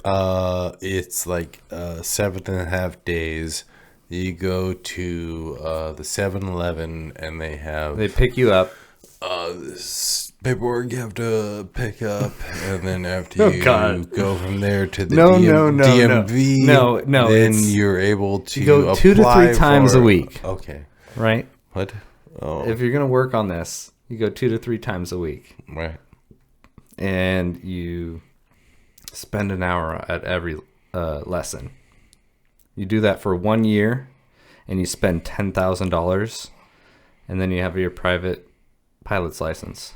[SPEAKER 1] It's like 7.5 days. You go to the 7-Eleven and
[SPEAKER 2] They pick you up.
[SPEAKER 1] this paperwork you have to pick up, and then after
[SPEAKER 2] Oh,
[SPEAKER 1] you
[SPEAKER 2] God.
[SPEAKER 1] go from there to the
[SPEAKER 2] No,
[SPEAKER 1] DMV,
[SPEAKER 2] no,
[SPEAKER 1] then
[SPEAKER 2] it's-
[SPEAKER 1] you're able to
[SPEAKER 2] you go 2 to 3
[SPEAKER 1] apply
[SPEAKER 2] times
[SPEAKER 1] for-
[SPEAKER 2] a week.
[SPEAKER 1] Okay.
[SPEAKER 2] Right?
[SPEAKER 1] What? Oh,
[SPEAKER 2] If you're going to work on this, you go 2 to 3 times a week.
[SPEAKER 1] right.
[SPEAKER 2] And you spend an hour at every lesson. You do that for 1 year, and you spend $10,000, and then you have your private pilot's license.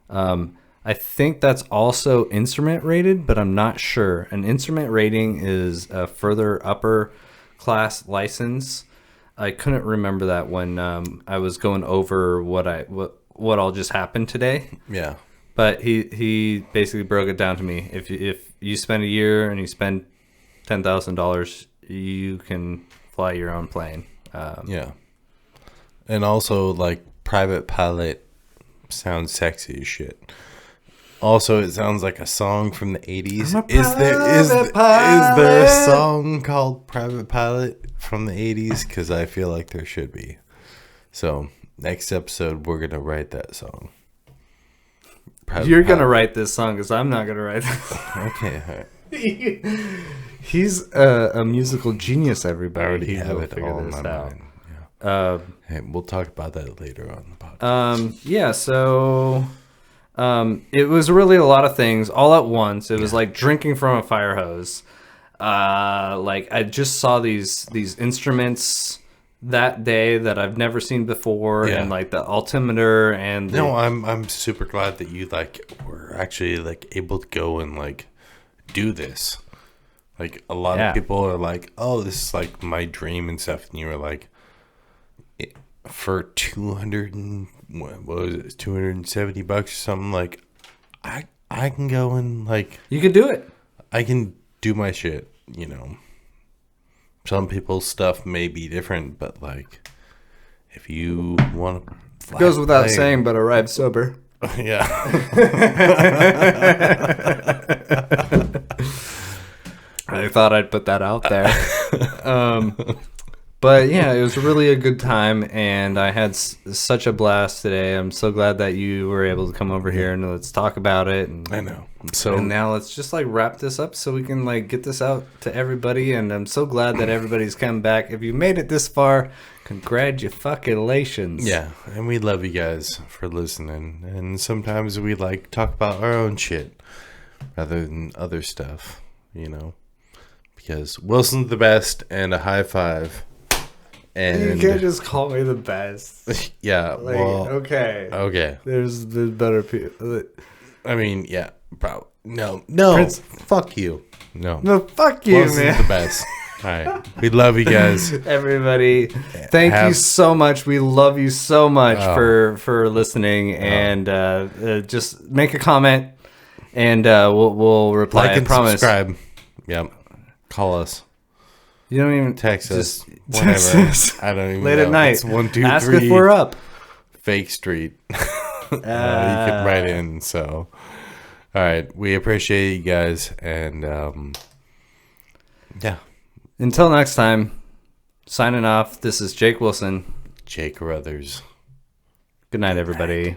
[SPEAKER 2] I think that's also instrument rated, but I'm not sure. An instrument rating is a further upper class license. I couldn't remember that when I was going over what all just happened today.
[SPEAKER 1] Yeah.
[SPEAKER 2] But he basically broke it down to me. If you spend a year and you spend $10,000, you can fly your own plane.
[SPEAKER 1] Yeah. And also, like, private pilot sounds sexy as shit. Also, it sounds like a song from the 80s. Is there a song called Private Pilot from the 80s? Because I feel like there should be. So, next episode, we're going to write that song.
[SPEAKER 2] You're going to write this song because I'm not going to write this.
[SPEAKER 1] Okay. All right.
[SPEAKER 2] He's a musical genius,
[SPEAKER 1] I
[SPEAKER 2] everybody.
[SPEAKER 1] already
[SPEAKER 2] He
[SPEAKER 1] have
[SPEAKER 2] will
[SPEAKER 1] it
[SPEAKER 2] figure
[SPEAKER 1] all in
[SPEAKER 2] this
[SPEAKER 1] my
[SPEAKER 2] out.
[SPEAKER 1] mind. Yeah.
[SPEAKER 2] Uh,
[SPEAKER 1] Hey, we'll talk about that later on the podcast.
[SPEAKER 2] Yeah, so it was really a lot of things all at once. It was like drinking from a fire hose. Like I just saw these instruments that day that I've never seen before,
[SPEAKER 1] Yeah.
[SPEAKER 2] and like the altimeter and the,
[SPEAKER 1] No, I'm super glad that you were actually able to go and do this. Like a lot
[SPEAKER 2] Yeah.
[SPEAKER 1] of people are like, "Oh, this is like my dream and stuff," and you were like, for 200 and what was it, $270 or something. Like, I can go and
[SPEAKER 2] you could do it.
[SPEAKER 1] I can do my shit. You know, some people's stuff may be different, but if you want to,
[SPEAKER 2] Goes without saying, but arrive sober.
[SPEAKER 1] Yeah.
[SPEAKER 2] I thought I'd put that out there. But yeah, it was really a good time, and I had such a blast today. I'm so glad that you were able to come over here and let's talk about it. And,
[SPEAKER 1] I know. So
[SPEAKER 2] and now let's just wrap this up so we can get this out to everybody. And I'm so glad that everybody's come back. If you made it this far, congratulations.
[SPEAKER 1] yeah, and we love you guys for listening. And sometimes we talk about our own shit rather than other stuff, because Wilson's the best, and a high five. And
[SPEAKER 2] You can't just call me the best.
[SPEAKER 1] yeah, well, okay.
[SPEAKER 2] There's better people.
[SPEAKER 1] I mean, yeah, bro. No,
[SPEAKER 2] Prince-
[SPEAKER 1] fuck you. No,
[SPEAKER 2] No, fuck you,
[SPEAKER 1] Wilson's
[SPEAKER 2] man.
[SPEAKER 1] the best. All right, we love you guys.
[SPEAKER 2] Everybody, thank you so much. We love you so much for listening, and just make a comment, and we'll reply.
[SPEAKER 1] Like
[SPEAKER 2] I
[SPEAKER 1] and
[SPEAKER 2] promise.
[SPEAKER 1] subscribe. Yep. Call us.
[SPEAKER 2] You don't even
[SPEAKER 1] text us.
[SPEAKER 2] just
[SPEAKER 1] Whatever.
[SPEAKER 2] text us
[SPEAKER 1] I don't even
[SPEAKER 2] late
[SPEAKER 1] know.
[SPEAKER 2] at night.
[SPEAKER 1] It's 1, 2,
[SPEAKER 2] Ask
[SPEAKER 1] 3
[SPEAKER 2] if we're up.
[SPEAKER 1] Fake Street. You can write in. So, all right. We appreciate you guys. And yeah.
[SPEAKER 2] Until next time, signing off. This is Jake Wilson.
[SPEAKER 1] Jake Ruthers.
[SPEAKER 2] Good night, everybody.